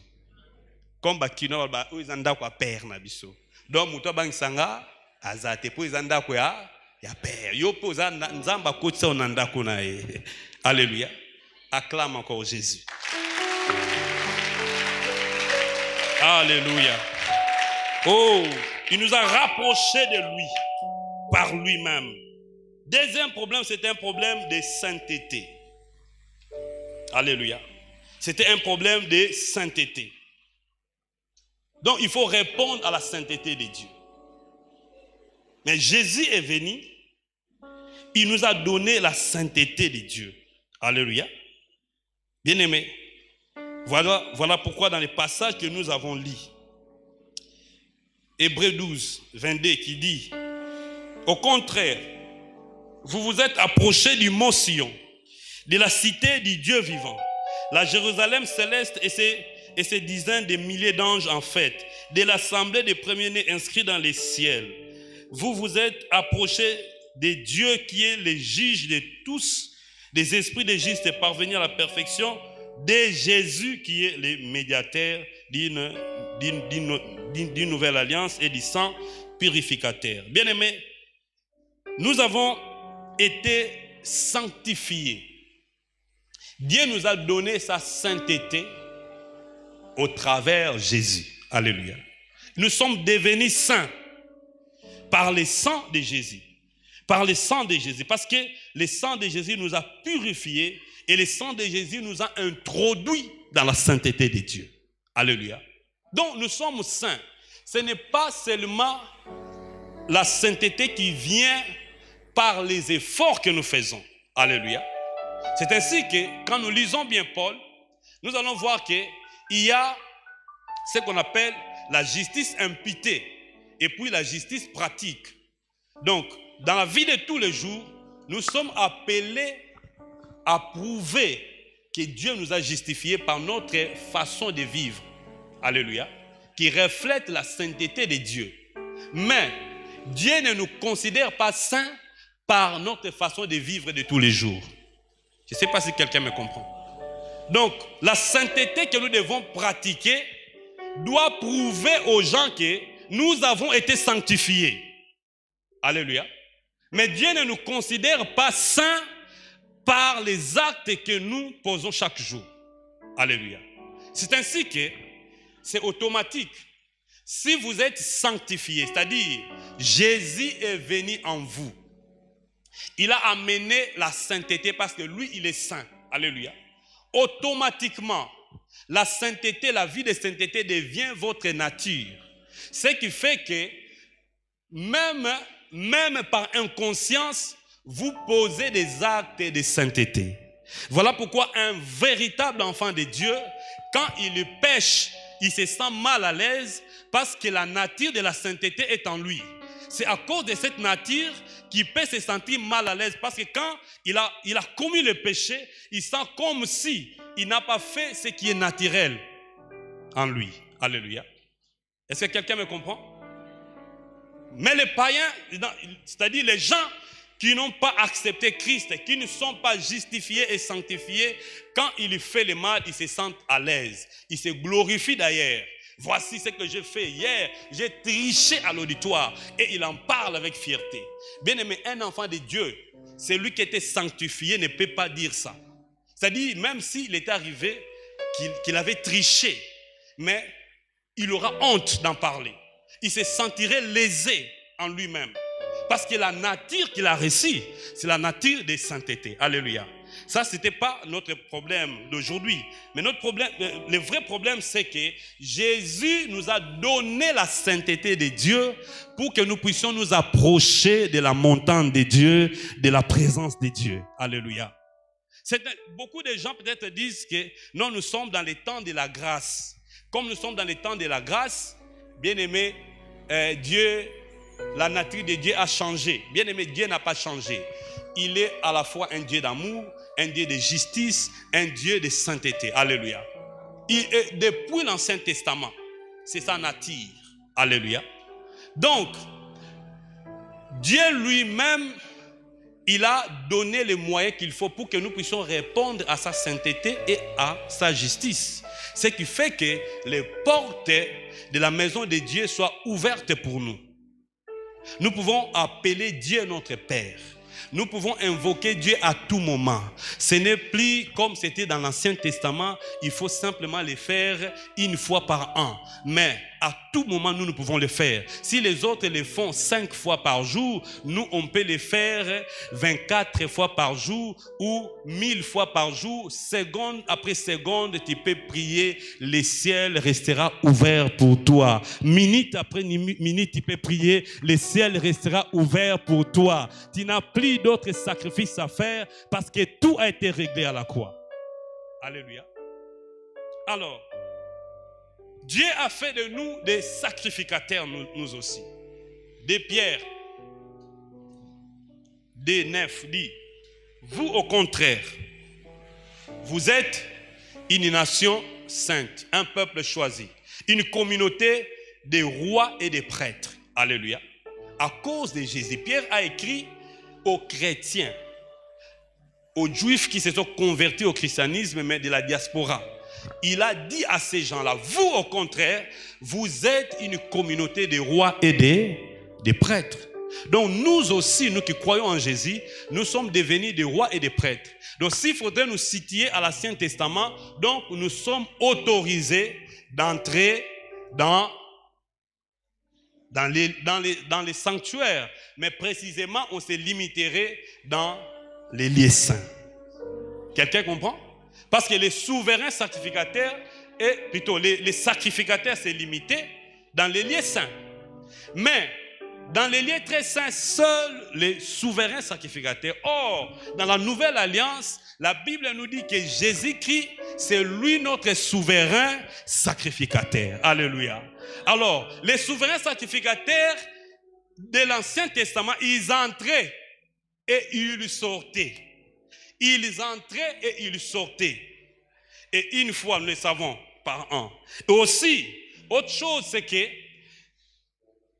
Comme Bakino, ils quoi Père Nabiso. Donc, Mouto Bangsanga, Azate, pour ils ont quoi? Ya Père. Yo posa nzamba kotsa onanda kuna e. Alléluia. Acclame encore Jésus. Alléluia. Oh, il nous a rapprochés de lui par lui-même. Deuxième problème, c'était un problème de sainteté. Alléluia. C'était un problème de sainteté. Donc, il faut répondre à la sainteté de Dieu. Mais Jésus est venu. Il nous a donné la sainteté de Dieu. Alléluia. Bien-aimés, voilà pourquoi dans les passages que nous avons lus, Hébreux 12, 22 qui dit, au contraire, vous vous êtes approchés du mont Sion, de la cité du Dieu vivant, la Jérusalem céleste et ses dizaines de milliers d'anges en fête, de l'assemblée des premiers-nés inscrits dans les ciels. Vous vous êtes approchés de Dieu qui est le juge de tous, des esprits de justes et parvenir à la perfection, de Jésus qui est le médiateur d'une nouvelle alliance et du sang purificateur. Bien-aimés, nous avons été sanctifiés. Dieu nous a donné sa sainteté au travers de Jésus. Alléluia. Nous sommes devenus saints par le sang de Jésus. Par le sang de Jésus. Parce que le sang de Jésus nous a purifiés et le sang de Jésus nous a introduits dans la sainteté de Dieu. Alléluia. Donc nous sommes saints. Ce n'est pas seulement la sainteté qui vient par les efforts que nous faisons. Alléluia. C'est ainsi que quand nous lisons bien Paul, nous allons voir qu'il y a ce qu'on appelle la justice imputée et puis la justice pratique. Donc, dans la vie de tous les jours, nous sommes appelés à prouver que Dieu nous a justifiés par notre façon de vivre. Alléluia. Qui reflète la sainteté de Dieu. Mais Dieu ne nous considère pas saints par notre façon de vivre de tous les jours. Je ne sais pas si quelqu'un me comprend. Donc, la sainteté que nous devons pratiquer doit prouver aux gens que nous avons été sanctifiés. Alléluia. Mais Dieu ne nous considère pas saints par les actes que nous posons chaque jour. Alléluia. C'est ainsi que c'est automatique. Si vous êtes sanctifiés, c'est-à-dire Jésus est venu en vous, il a amené la sainteté parce que lui, il est saint. Alléluia. Automatiquement, la sainteté, la vie de sainteté devient votre nature. Ce qui fait que même par inconscience, vous posez des actes de sainteté. Voilà pourquoi un véritable enfant de Dieu, quand il pêche, il se sent mal à l'aise parce que la nature de la sainteté est en lui. C'est à cause de cette nature qu'il peut se sentir mal à l'aise parce que quand il a commis le péché, il sent comme si il n'a pas fait ce qui est naturel en lui. Alléluia. Est-ce que quelqu'un me comprend? Mais les païens, c'est-à-dire les gens qui n'ont pas accepté Christ, qui ne sont pas justifiés et sanctifiés, quand il fait le mal, ils se sentent à l'aise. Ils se glorifient d'ailleurs. Voici ce que j'ai fait hier. J'ai triché à l'auditoire et il en parle avec fierté. Bien aimé, un enfant de Dieu, celui qui était sanctifié ne peut pas dire ça. C'est-à-dire, même s'il est arrivé qu'il avait triché, mais il aura honte d'en parler. Il se sentirait lésé en lui-même. Parce que la nature qu'il a reçue, c'est la nature de sainteté. Alléluia. Ça, ce n'était pas notre problème d'aujourd'hui. Mais notre problème, le vrai problème, c'est que Jésus nous a donné la sainteté de Dieu pour que nous puissions nous approcher de la montagne de Dieu, de la présence de Dieu. Alléluia. Beaucoup de gens peut-être disent que non, nous sommes dans les temps de la grâce. Comme nous sommes dans les temps de la grâce, bien aimé, Dieu, la nature de Dieu a changé. Bien aimé, Dieu n'a pas changé. Il est à la fois un Dieu d'amour, un Dieu de justice, un Dieu de sainteté. Alléluia. Depuis l'Ancien Testament, c'est sa nature. Alléluia. Donc, Dieu lui-même, il a donné les moyens qu'il faut pour que nous puissions répondre à sa sainteté et à sa justice. Ce qui fait que les portes de la maison de Dieu soient ouvertes pour nous. Nous pouvons appeler Dieu notre Père. Nous pouvons invoquer Dieu à tout moment. Ce n'est plus comme c'était dans l'Ancien Testament. Il faut simplement le faire une fois par an. Mais à tout moment, nous pouvons le faire. Si les autres le font 5 fois par jour, nous, on peut le faire 24 fois par jour ou 1000 fois par jour. Seconde après seconde, tu peux prier. Le ciel restera ouvert pour toi. Minute après minute, tu peux prier. Le ciel restera ouvert pour toi. Tu n'as plus d'autres sacrifices à faire parce que tout a été réglé à la croix. Alléluia. Alors, Dieu a fait de nous des sacrificateurs, nous aussi. Des Pierre, des 9 dit, vous au contraire, vous êtes une nation sainte, un peuple choisi, une communauté de rois et de prêtres. Alléluia. À cause de Jésus, Pierre a écrit aux chrétiens, aux juifs qui se sont convertis au christianisme, mais de la diaspora. Il a dit à ces gens-là, vous au contraire, vous êtes une communauté de rois et des prêtres. Donc nous aussi, nous qui croyons en Jésus, nous sommes devenus des rois et des prêtres. Donc s'il faudrait nous situer à l'Ancien Testament, donc nous sommes autorisés d'entrer dans les sanctuaires. Mais précisément, on se limiterait dans les lieux saints. Quelqu'un comprend? Parce que les souverains sacrificateurs, et plutôt les sacrificateurs, c'est limité dans les lieux saints. Mais dans les lieux très saints, seuls les souverains sacrificateurs. Or, dans la nouvelle alliance, la Bible nous dit que Jésus-Christ, c'est lui notre souverain sacrificateur. Alléluia. Alors, les souverains sacrificateurs de l'Ancien Testament, ils entraient et ils sortaient. Ils entraient et ils sortaient. Et une fois, nous le savons, par an. Et aussi, autre chose, c'est que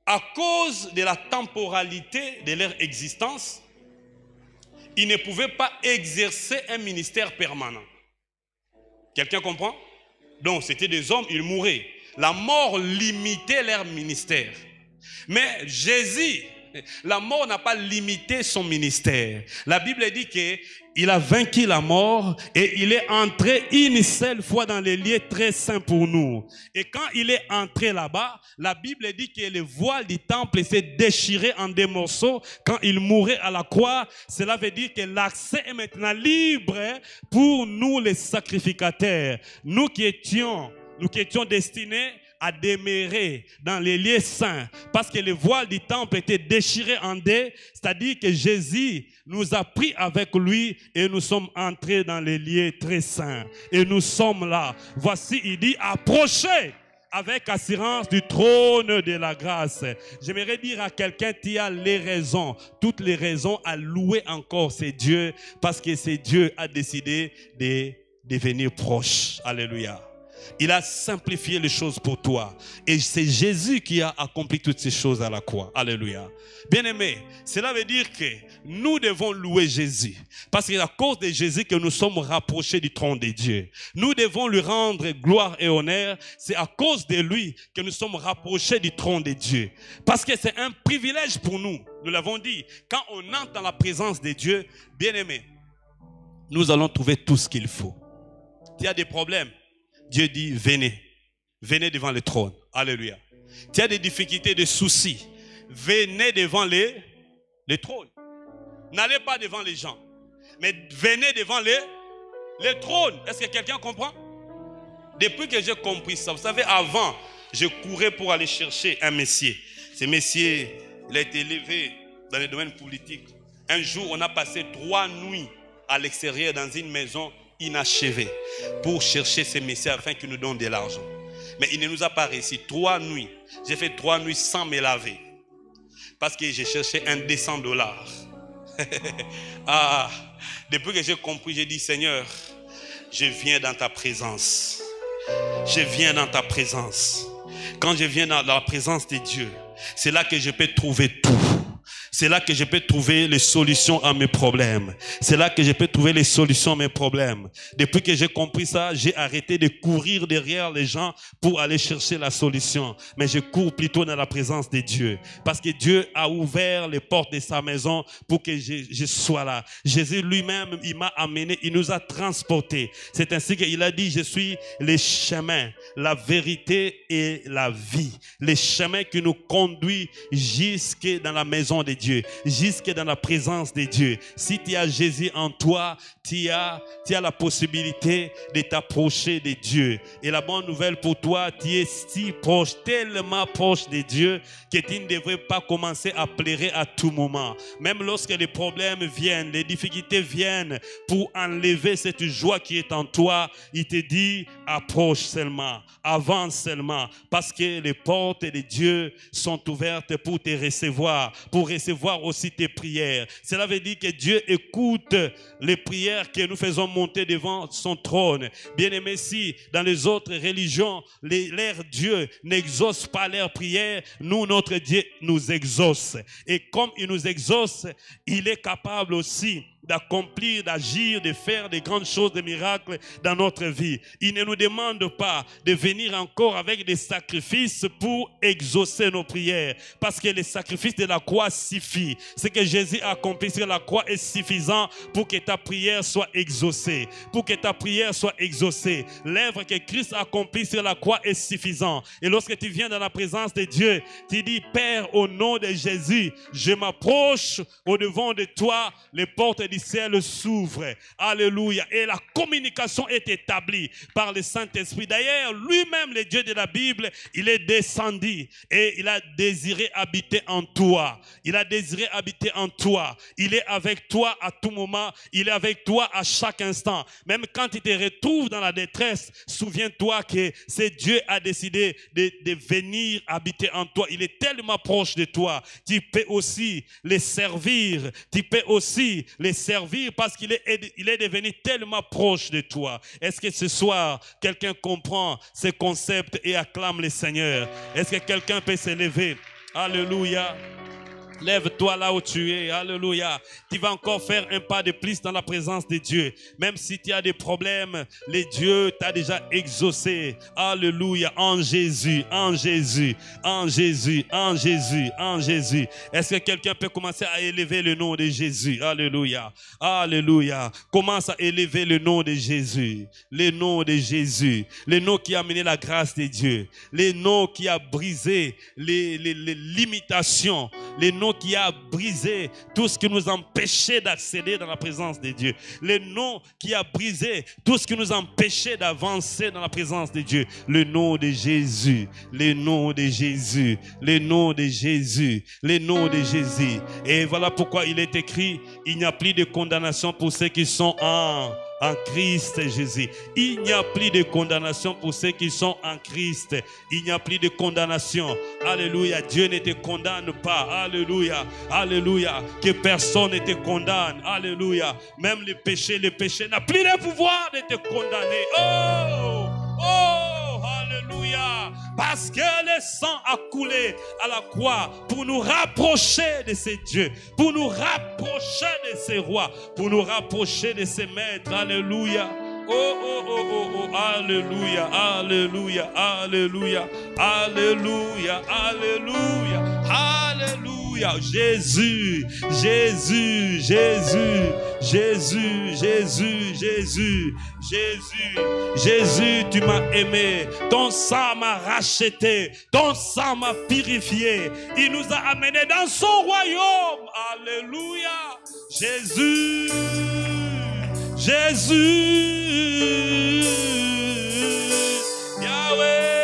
à cause de la temporalité de leur existence, ils ne pouvaient pas exercer un ministère permanent. Quelqu'un comprend? Donc, c'était des hommes, ils mouraient. La mort limitait leur ministère. Mais Jésus, la mort n'a pas limité son ministère. La Bible dit qu'il a vaincu la mort et il est entré une seule fois dans les lieux très saints pour nous. Et quand il est entré là-bas, la Bible dit que le voile du temple s'est déchiré en des morceaux quand il mourait à la croix. Cela veut dire que l'accès est maintenant libre pour nous les sacrificateurs. Nous qui étions destinés à demeurer dans les lieux saints, parce que le voile du temple était déchiré en deux, c'est-à-dire que Jésus nous a pris avec lui et nous sommes entrés dans les lieux très saints. Et nous sommes là. Voici, il dit, approchez avec assurance du trône de la grâce. J'aimerais dire à quelqu'un, tu as les raisons, toutes les raisons à louer encore ces dieux, parce que ces dieux a décidé de devenir proche. Alléluia. Il a simplifié les choses pour toi. Et c'est Jésus qui a accompli toutes ces choses à la croix. Alléluia. Bien-aimés, cela veut dire que nous devons louer Jésus. Parce que c'est à cause de Jésus que nous sommes rapprochés du trône de Dieu. Nous devons lui rendre gloire et honneur. C'est à cause de lui que nous sommes rapprochés du trône de Dieu. Parce que c'est un privilège pour nous. Nous l'avons dit. Quand on entre dans la présence de Dieu, bien-aimés, nous allons trouver tout ce qu'il faut. Il y a des problèmes. Dieu dit, venez. Venez devant le trône. Alléluia. Tu as des difficultés, des soucis. Venez devant les trônes. N'allez pas devant les gens. Mais venez devant les trônes. Est-ce que quelqu'un comprend? Depuis que j'ai compris ça, vous savez, avant, je courais pour aller chercher un messier. Ce messier, il a été élevé dans le domaine politique. Un jour, on a passé 3 nuits à l'extérieur dans une maison inachevé pour chercher ces messieurs afin qu'ils nous donnent de l'argent. Mais il ne nous a pas réussi. 3 nuits. J'ai fait 3 nuits sans me laver. Parce que j'ai cherché un $200. Ah, depuis que j'ai compris, j'ai dit, Seigneur, je viens dans ta présence. Je viens dans ta présence. Quand je viens dans la présence de Dieu, c'est là que je peux trouver tout. C'est là que je peux trouver les solutions à mes problèmes. C'est là que je peux trouver les solutions à mes problèmes. Depuis que j'ai compris ça, j'ai arrêté de courir derrière les gens pour aller chercher la solution. Mais je cours plutôt dans la présence de Dieu. Parce que Dieu a ouvert les portes de sa maison pour que je sois là. Jésus lui-même, il m'a amené, il nous a transportés. C'est ainsi qu'il a dit, je suis le chemin, la vérité et la vie. Le chemin qui nous conduit jusque dans la maison de Dieu. Jusque dans la présence de Dieu. Si tu as Jésus en toi, tu as la possibilité de t'approcher de Dieu. Et la bonne nouvelle pour toi, tu es si proche, tellement proche de Dieu que tu ne devrais pas commencer à pleurer à tout moment. Même lorsque les problèmes viennent, les difficultés viennent, pour enlever cette joie qui est en toi, il te dit, approche seulement, avance seulement, parce que les portes de Dieu sont ouvertes pour te recevoir, pour recevoir aussi tes prières. Cela veut dire que Dieu écoute les prières que nous faisons monter devant son trône. Bien-aimé, si dans les autres religions, leur Dieu n'exauce pas leurs prières, nous, notre Dieu nous exauce. Et comme il nous exauce, il est capable aussi d'accomplir, d'agir, de faire des grandes choses, des miracles dans notre vie. Il ne nous demande pas de venir encore avec des sacrifices pour exaucer nos prières, parce que les sacrifices de la croix suffit. Ce que Jésus a accompli sur la croix est suffisant pour que ta prière soit exaucée. Pour que ta prière soit exaucée. L'œuvre que Christ a accomplie sur la croix est suffisant. Et lorsque tu viens dans la présence de Dieu, tu dis, Père, au nom de Jésus, je m'approche au-devant de toi, les portes du ciel s'ouvrent. Alléluia. Et la communication est établie par le Saint-Esprit. D'ailleurs, lui-même, le Dieu de la Bible, il est descendu et il a désiré habiter en toi. Il a désiré habiter en toi. Il est avec toi à tout moment. Il est avec toi à chaque instant. Même quand il te retrouve dans la détresse, souviens-toi que c'est Dieu a décidé de venir habiter en toi. Il est tellement proche de toi. Tu peux aussi les servir. Tu peux aussi les servir parce qu'il est devenu tellement proche de toi. Est-ce que ce soir, quelqu'un comprend ce concept et acclame le Seigneur? Est-ce que quelqu'un peut se lever? Alléluia. Lève-toi là où tu es. Alléluia. Tu vas encore faire un pas de plus dans la présence de Dieu. Même si tu as des problèmes, le Dieu t'a déjà exaucé. Alléluia. En Jésus, en Jésus, en Jésus, en Jésus, en Jésus. Est-ce que quelqu'un peut commencer à élever le nom de Jésus? Alléluia. Alléluia. Commence à élever le nom de Jésus. Le nom de Jésus. Le nom qui a amené la grâce de Dieu. Le nom qui a brisé les limitations. Le nom nom qui a brisé tout ce qui nous empêchait d'accéder dans la présence de Dieu. Le nom qui a brisé tout ce qui nous empêchait d'avancer dans la présence de Dieu. Le nom de Jésus, le nom de Jésus, le nom de Jésus, le nom de Jésus. Et voilà pourquoi il est écrit, il n'y a plus de condamnation pour ceux qui sont en Christ Jésus. Il n'y a plus de condamnation pour ceux qui sont en Christ. Il n'y a plus de condamnation. Alléluia. Dieu ne te condamne pas. Alléluia. Alléluia. Que personne ne te condamne. Alléluia. Même le péché n'a plus le pouvoir de te condamner. Oh! Oh! Alléluia. Parce que le sang a coulé à la croix pour nous rapprocher de ces dieux, pour nous rapprocher de ces rois, pour nous rapprocher de ces maîtres. Alléluia. Oh, oh, oh, oh, oh, alléluia, alléluia, alléluia, alléluia, alléluia, alléluia. Jésus, Jésus, Jésus, Jésus, Jésus, Jésus, Jésus, Jésus, tu m'as aimé, ton sang m'a racheté, ton sang m'a purifié, il nous a amenés dans son royaume. Alléluia, Jésus, Jésus, Yahweh.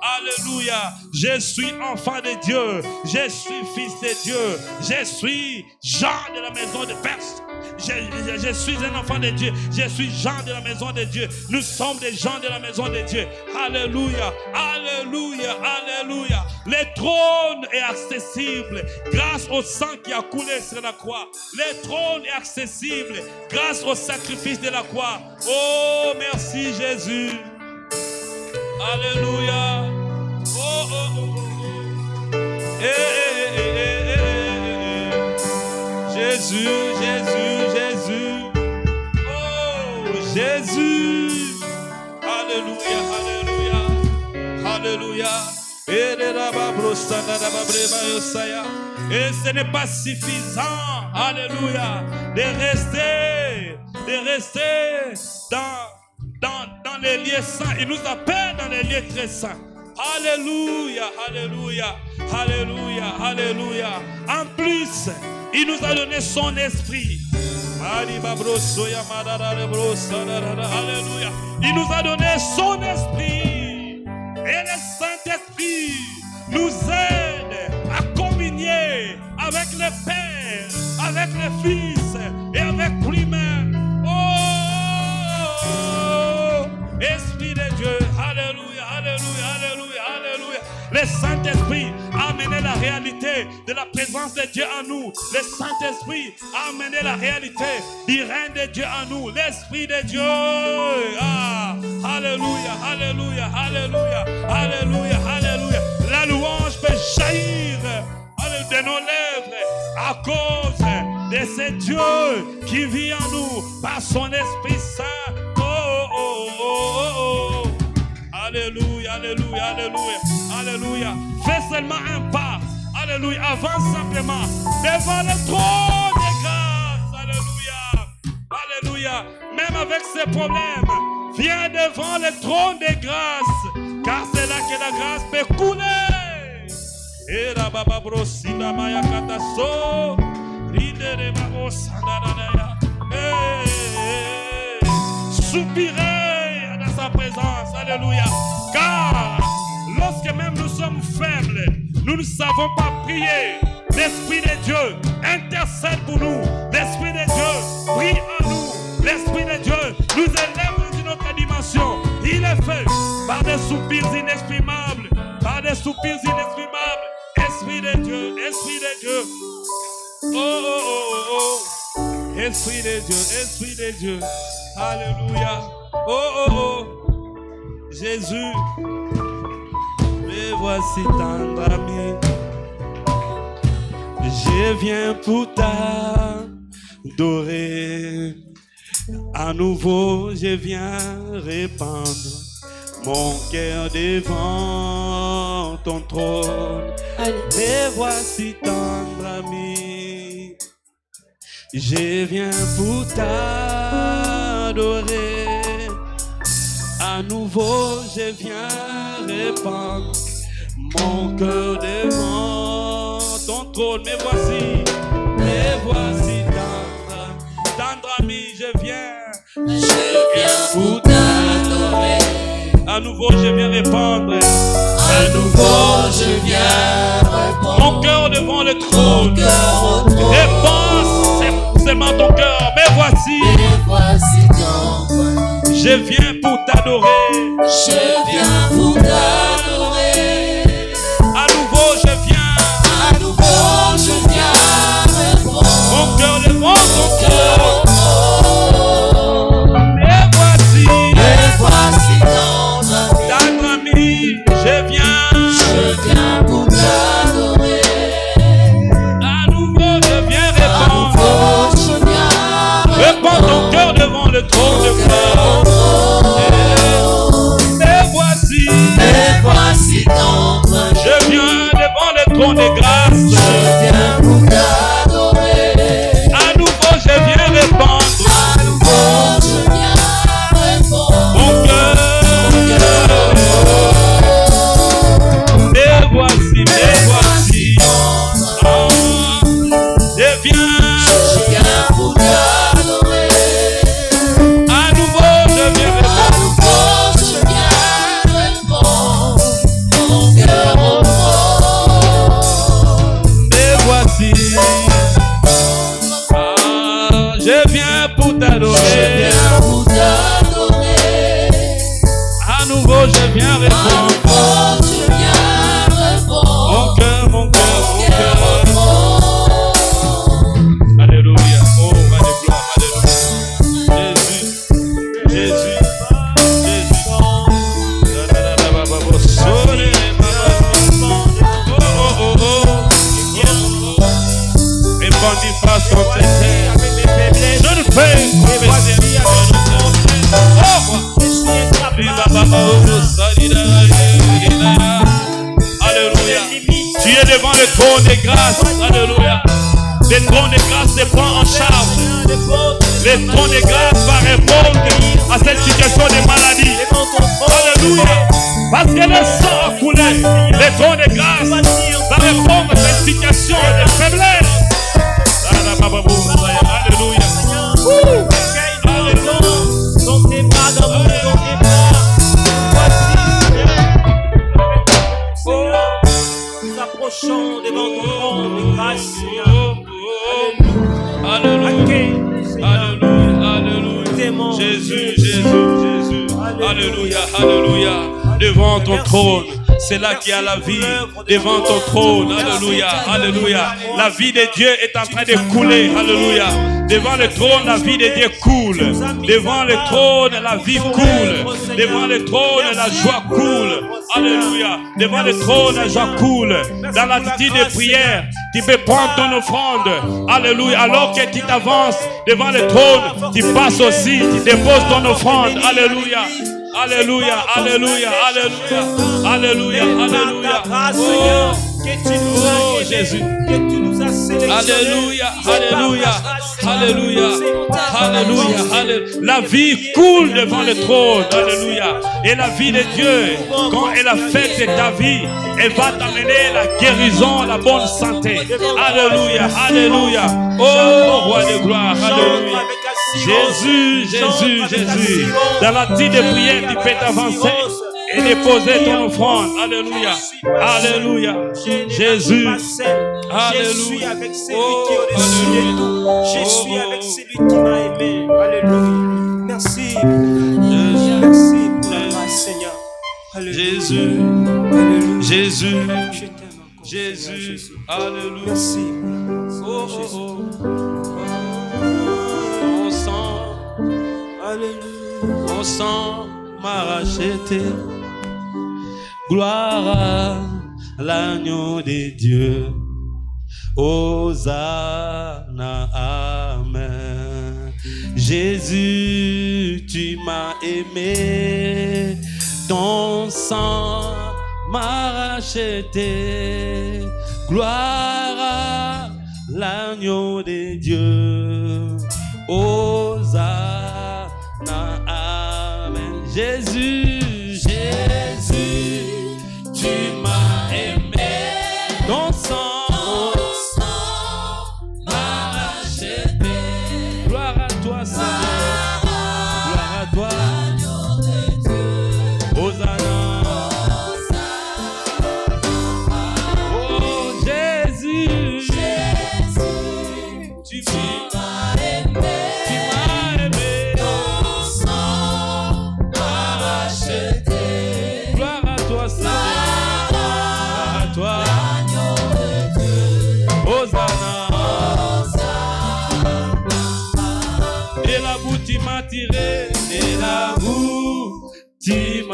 Alléluia. Je suis enfant de Dieu. Je suis fils de Dieu. Je suis Jean de la maison de Perse. Je suis un enfant de Dieu. Je suis Jean de la maison de Dieu. Nous sommes des gens de la maison de Dieu. Alléluia. Alléluia. Alléluia. Le trône est accessible grâce au sang qui a coulé sur la croix. Le trône est accessible grâce au sacrifice de la croix. Oh, merci Jésus. Alléluia. Oh, oh, oh, oh. Jésus, Jésus, Jésus. Oh, Jésus. Alléluia, Alléluia, Alléluia. Et ce n'est pas suffisant, Alléluia, de rester dans les lieux saints. Il nous appelle dans les lieux très saints. Alléluia, Alléluia, Alléluia, Alléluia. En plus, il nous a donné son esprit. Alléluia. Il nous a donné son esprit. Et le Saint-Esprit nous aide à communier avec le Père, avec le Fils et avec lui-même. Oh, Esprit de Dieu. Alléluia, Alléluia, Alléluia, Alléluia. Le Saint-Esprit a amené la réalité de la présence de Dieu en nous. Le Saint-Esprit a amené la réalité du règne de Dieu en nous. L'Esprit de Dieu. Ah, Alléluia, Alléluia, Alléluia, Alléluia, Alléluia. La louange peut jaillir de nos lèvres à cause de ce Dieu qui vit en nous par son Esprit Saint. Oh, oh, oh, oh, oh. Alléluia, Alléluia, Alléluia, Alléluia. Fais seulement un pas. Alléluia. Avance simplement devant le trône de grâce. Alléluia. Alléluia. Même avec ses problèmes, viens devant le trône de grâce. Car c'est là que la grâce peut couler. Et la baba brosina maya kataso. Ridere babo sandanaya. Soupirer dans sa présence. Alléluia. Car lorsque même nous sommes faibles, nous ne savons pas prier. L'Esprit de Dieu intercède pour nous. L'Esprit de Dieu prie en nous. L'Esprit de Dieu nous élève dans une autre dimension. Il est fait par des soupirs inexprimables. Par des soupirs inexprimables. Esprit de Dieu, Esprit de Dieu. Oh, oh, oh, oh. Esprit de Dieu, Esprit de Dieu. Alléluia. Oh, oh, oh. Jésus, me voici tendre ami. Je viens pour t'adorer. À nouveau, je viens répandre mon cœur devant ton trône. Me voici tendre ami. Je viens pour t'adorer. À nouveau, je viens répandre Mon cœur devant ton trône, me voici tendre ami, je viens pour t'adorer. À nouveau je viens répandre, à nouveau je viens répondre. Mon cœur devant le trône, réponds seulement ton cœur, me voici ton. Je viens pour t'adorer, je viens pour t'adorer. À nouveau je viens répondre. Mon cœur devant ton cœur. Me voici ton ami, je viens pour t'adorer. À nouveau je viens répondre. Réponds ton cœur devant le trône de gloire. Me voici ton. Je viens devant le trône de grâce. Je viens pour t'adorer. À nouveau je viens répondre. À nouveau je viens répondre. Mon cœur. Me voici. Oh, je viens pour t'adorer. À nouveau je viens répondre. Mon cœur au Me voici. Je viens pour t'adorer. À nouveau je viens répondre. Mon cœur, mon cœur. Alléluia. Oh, alléluia. Jésus. Répandis face contre tes terres. Je ne fais Alléluia. Tu es devant le trône de grâce. Alléluia. Le trône de grâce te prend en charge. Le trône de grâce va répondre à cette situation de maladie. Alléluia. Parce que le sang a coulé. Le trône de grâce va répondre à cette situation de faiblesse. Alléluia. Dans tes bras, dans tes bras. Nous approchons devant ton trône de grâce, Seigneur. Alléluia. Jésus. Alléluia. Devant ton trône. C'est là qu'il y a la vie devant ton trône. Alléluia. La vie de Dieu est en train de couler. Alléluia. Devant le trône, la vie de Dieu coule. Devant le trône, la vie coule. Devant le trône, la joie coule. Alléluia. Devant le trône, la joie coule. Dans l'attitude de prière, tu peux prendre ton offrande. Alléluia. Alors que tu t'avances devant le trône, tu passes aussi, tu déposes ton offrande. Alléluia. Oh Jésus. Alléluia. La vie coule devant le trône. Alléluia. Et la vie de Dieu, quand elle a fait de ta vie, elle va t'amener la guérison, la bonne santé. Alléluia. Oh roi de gloire. Alléluia. Jésus. Dans la tête de prière, tu peux t'avancer et déposer ton offrande. Alléluia. Jésus. Je suis avec celui qui est au-dessus de tout. Je suis avec celui qui m'a aimé. Alléluia. Merci. Merci pour la grâce, Seigneur. Alléluia. Jésus. Je t'aime encore. Jésus. Alléluia. Merci. Mon sang m'a racheté. Gloire à l'agneau de Dieu. Hosanna, amen. Jésus, tu m'as aimé. Ton sang m'a racheté. Gloire à l'agneau de Dieu. Hosanna, amen. Jésus, tu m'as aimé.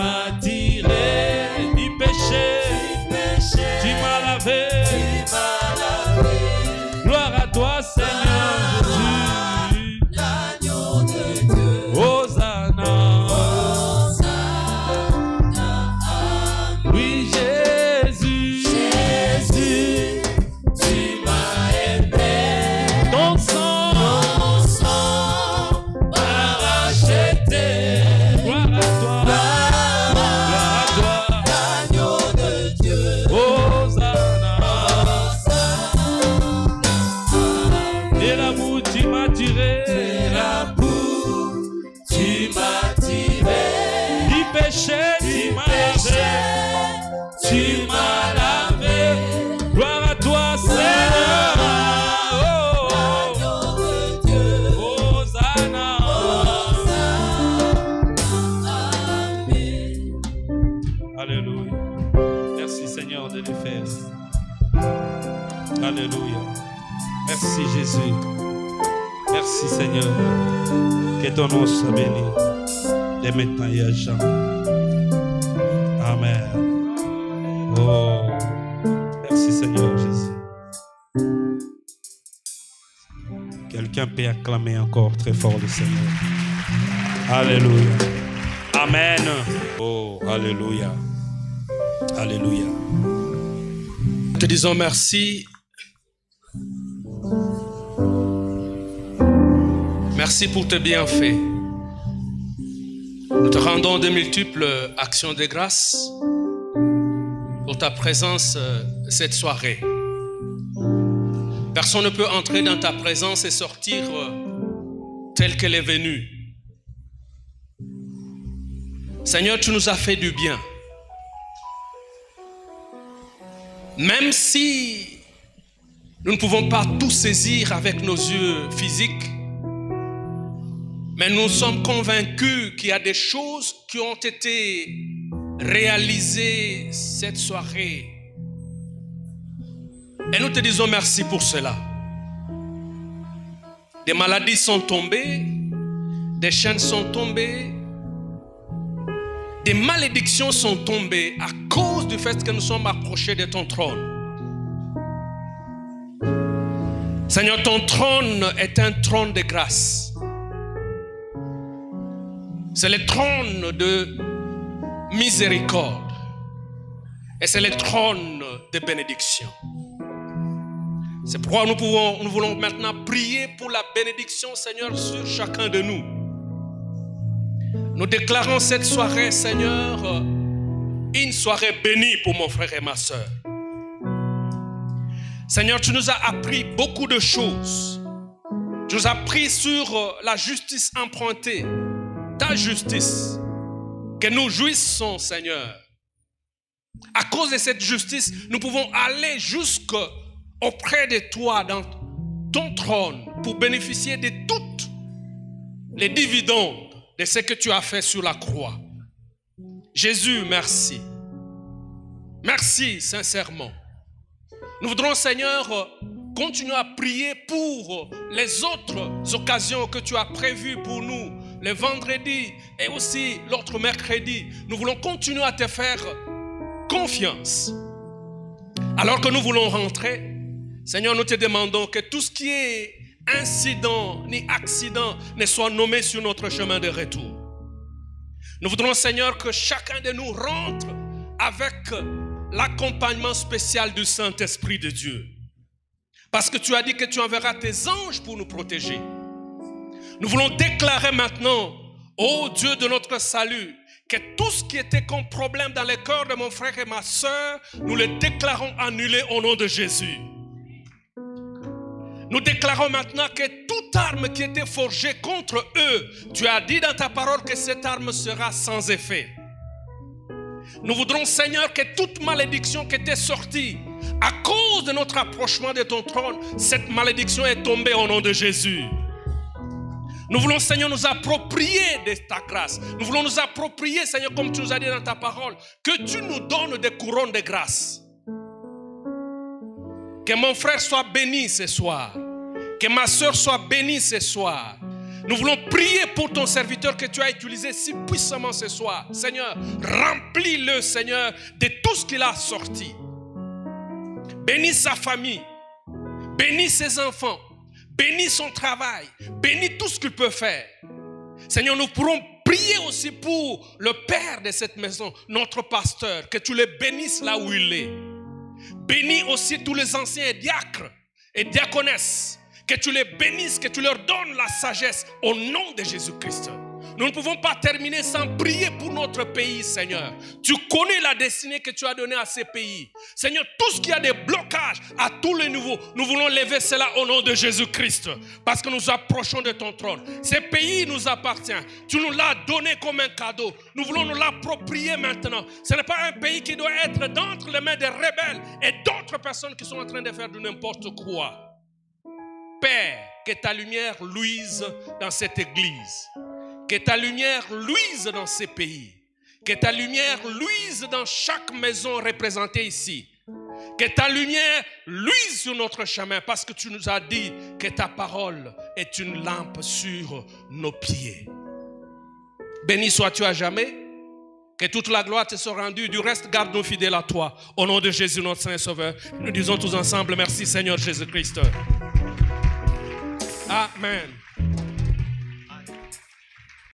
m'as tiré du péché, tu m'as lavé. Gloire à toi, Seigneur Jésus, l'agneau de Dieu. Hosanna. Oui, Jésus, Jésus, tu m'as aimé. ton sang Ton sang m'a racheté. gloire à toi, L'agneau de Dieu. Hosanna. Et l'amour, tu m'as tiré, La boue, tu m'as tiré. du péché, tu m'as lavé. Tu m'as lavé. Gloire à toi, Seigneur. L'agneau de Dieu. Hosanna. Amen. Alléluia. Merci, Seigneur, de le faire. Alléluia. Merci, Jésus. Merci, Seigneur. Que ton nom soit béni. Dès maintenant et à jamais. Amen. Oh, merci, Seigneur Jésus. Quelqu'un peut acclamer encore très fort le Seigneur. Alléluia. Amen. Oh, alléluia. Alléluia. Te disons merci. Merci pour tes bienfaits. Nous te rendons de multiples actions de grâce pour ta présence cette soirée. Personne ne peut entrer dans ta présence et sortir telle qu'elle est venue. Seigneur, tu nous as fait du bien. Même si nous ne pouvons pas tout saisir avec nos yeux physiques, mais nous sommes convaincus qu'il y a des choses qui ont été réalisées cette soirée. Et nous te disons merci pour cela. Des maladies sont tombées, des chaînes sont tombées, des malédictions sont tombées à cause du fait que nous sommes approchés de ton trône. Seigneur, ton trône est un trône de grâce. C'est le trône de miséricorde. Et c'est le trône de bénédiction. C'est pourquoi nous voulons maintenant prier pour la bénédiction, Seigneur, sur chacun de nous. Nous déclarons cette soirée, Seigneur, une soirée bénie pour mon frère et ma soeur. Seigneur, tu nous as appris beaucoup de choses. Tu nous as appris sur la justice empruntée, ta justice, que nous jouissons, Seigneur. À cause de cette justice, nous pouvons aller jusqu'auprès de toi dans ton trône pour bénéficier de toutes les dividendes de ce que tu as fait sur la croix. Jésus, merci. Merci sincèrement. Nous voudrons, Seigneur, continuer à prier pour les autres occasions que tu as prévues pour nous, le vendredi et aussi l'autre mercredi. Nous voulons continuer à te faire confiance. Alors que nous voulons rentrer, Seigneur, nous te demandons que tout ce qui est incident ni accident ne soit nommé sur notre chemin de retour. Nous voudrons, Seigneur, que chacun de nous rentre avec l'accompagnement spécial du Saint-Esprit de Dieu. Parce que tu as dit que tu enverras tes anges pour nous protéger. Nous voulons déclarer maintenant, ô Dieu de notre salut, que tout ce qui était comme problème dans le cœur de mon frère et ma soeur, nous le déclarons annulé au nom de Jésus. Nous déclarons maintenant que toute arme qui était forgée contre eux, tu as dit dans ta parole que cette arme sera sans effet. Nous voudrons, Seigneur, que toute malédiction qui était sortie à cause de notre approchement de ton trône, cette malédiction est tombée au nom de Jésus. Nous voulons, Seigneur, nous approprier de ta grâce. Nous voulons nous approprier, Seigneur, comme tu nous as dit dans ta parole, que tu nous donnes des couronnes de grâce. Que mon frère soit béni ce soir. Que ma soeur soit bénie ce soir. Nous voulons prier pour ton serviteur que tu as utilisé si puissamment ce soir. Seigneur, remplis-le, Seigneur, de tout ce qu'il a sorti. Bénis sa famille. Bénis ses enfants. Bénis son travail. Bénis tout ce qu'il peut faire. Seigneur, nous pourrons prier aussi pour le père de cette maison, notre pasteur, que tu le bénisses là où il est. Bénis aussi tous les anciens diacres et diaconesses, que tu les bénisses, que tu leur donnes la sagesse au nom de Jésus-Christ. Nous ne pouvons pas terminer sans prier pour notre pays, Seigneur. Tu connais la destinée que tu as donnée à ces pays. Seigneur, tout ce qui a des blocages à tous les niveaux, nous voulons lever cela au nom de Jésus-Christ. Parce que nous approchons de ton trône. Ces pays nous appartiennent. Tu nous l'as donné comme un cadeau. Nous voulons nous l'approprier maintenant. Ce n'est pas un pays qui doit être d'entre les mains des rebelles et d'autres personnes qui sont en train de faire de n'importe quoi. Père, que ta lumière luise dans cette église. Que ta lumière luise dans ces pays. Que ta lumière luise dans chaque maison représentée ici. Que ta lumière luise sur notre chemin parce que tu nous as dit que ta parole est une lampe sur nos pieds. Béni sois-tu à jamais. Que toute la gloire te soit rendue. Du reste, garde-nous fidèles à toi. Au nom de Jésus, notre Saint Sauveur. Nous disons tous ensemble, merci Seigneur Jésus-Christ. Amen.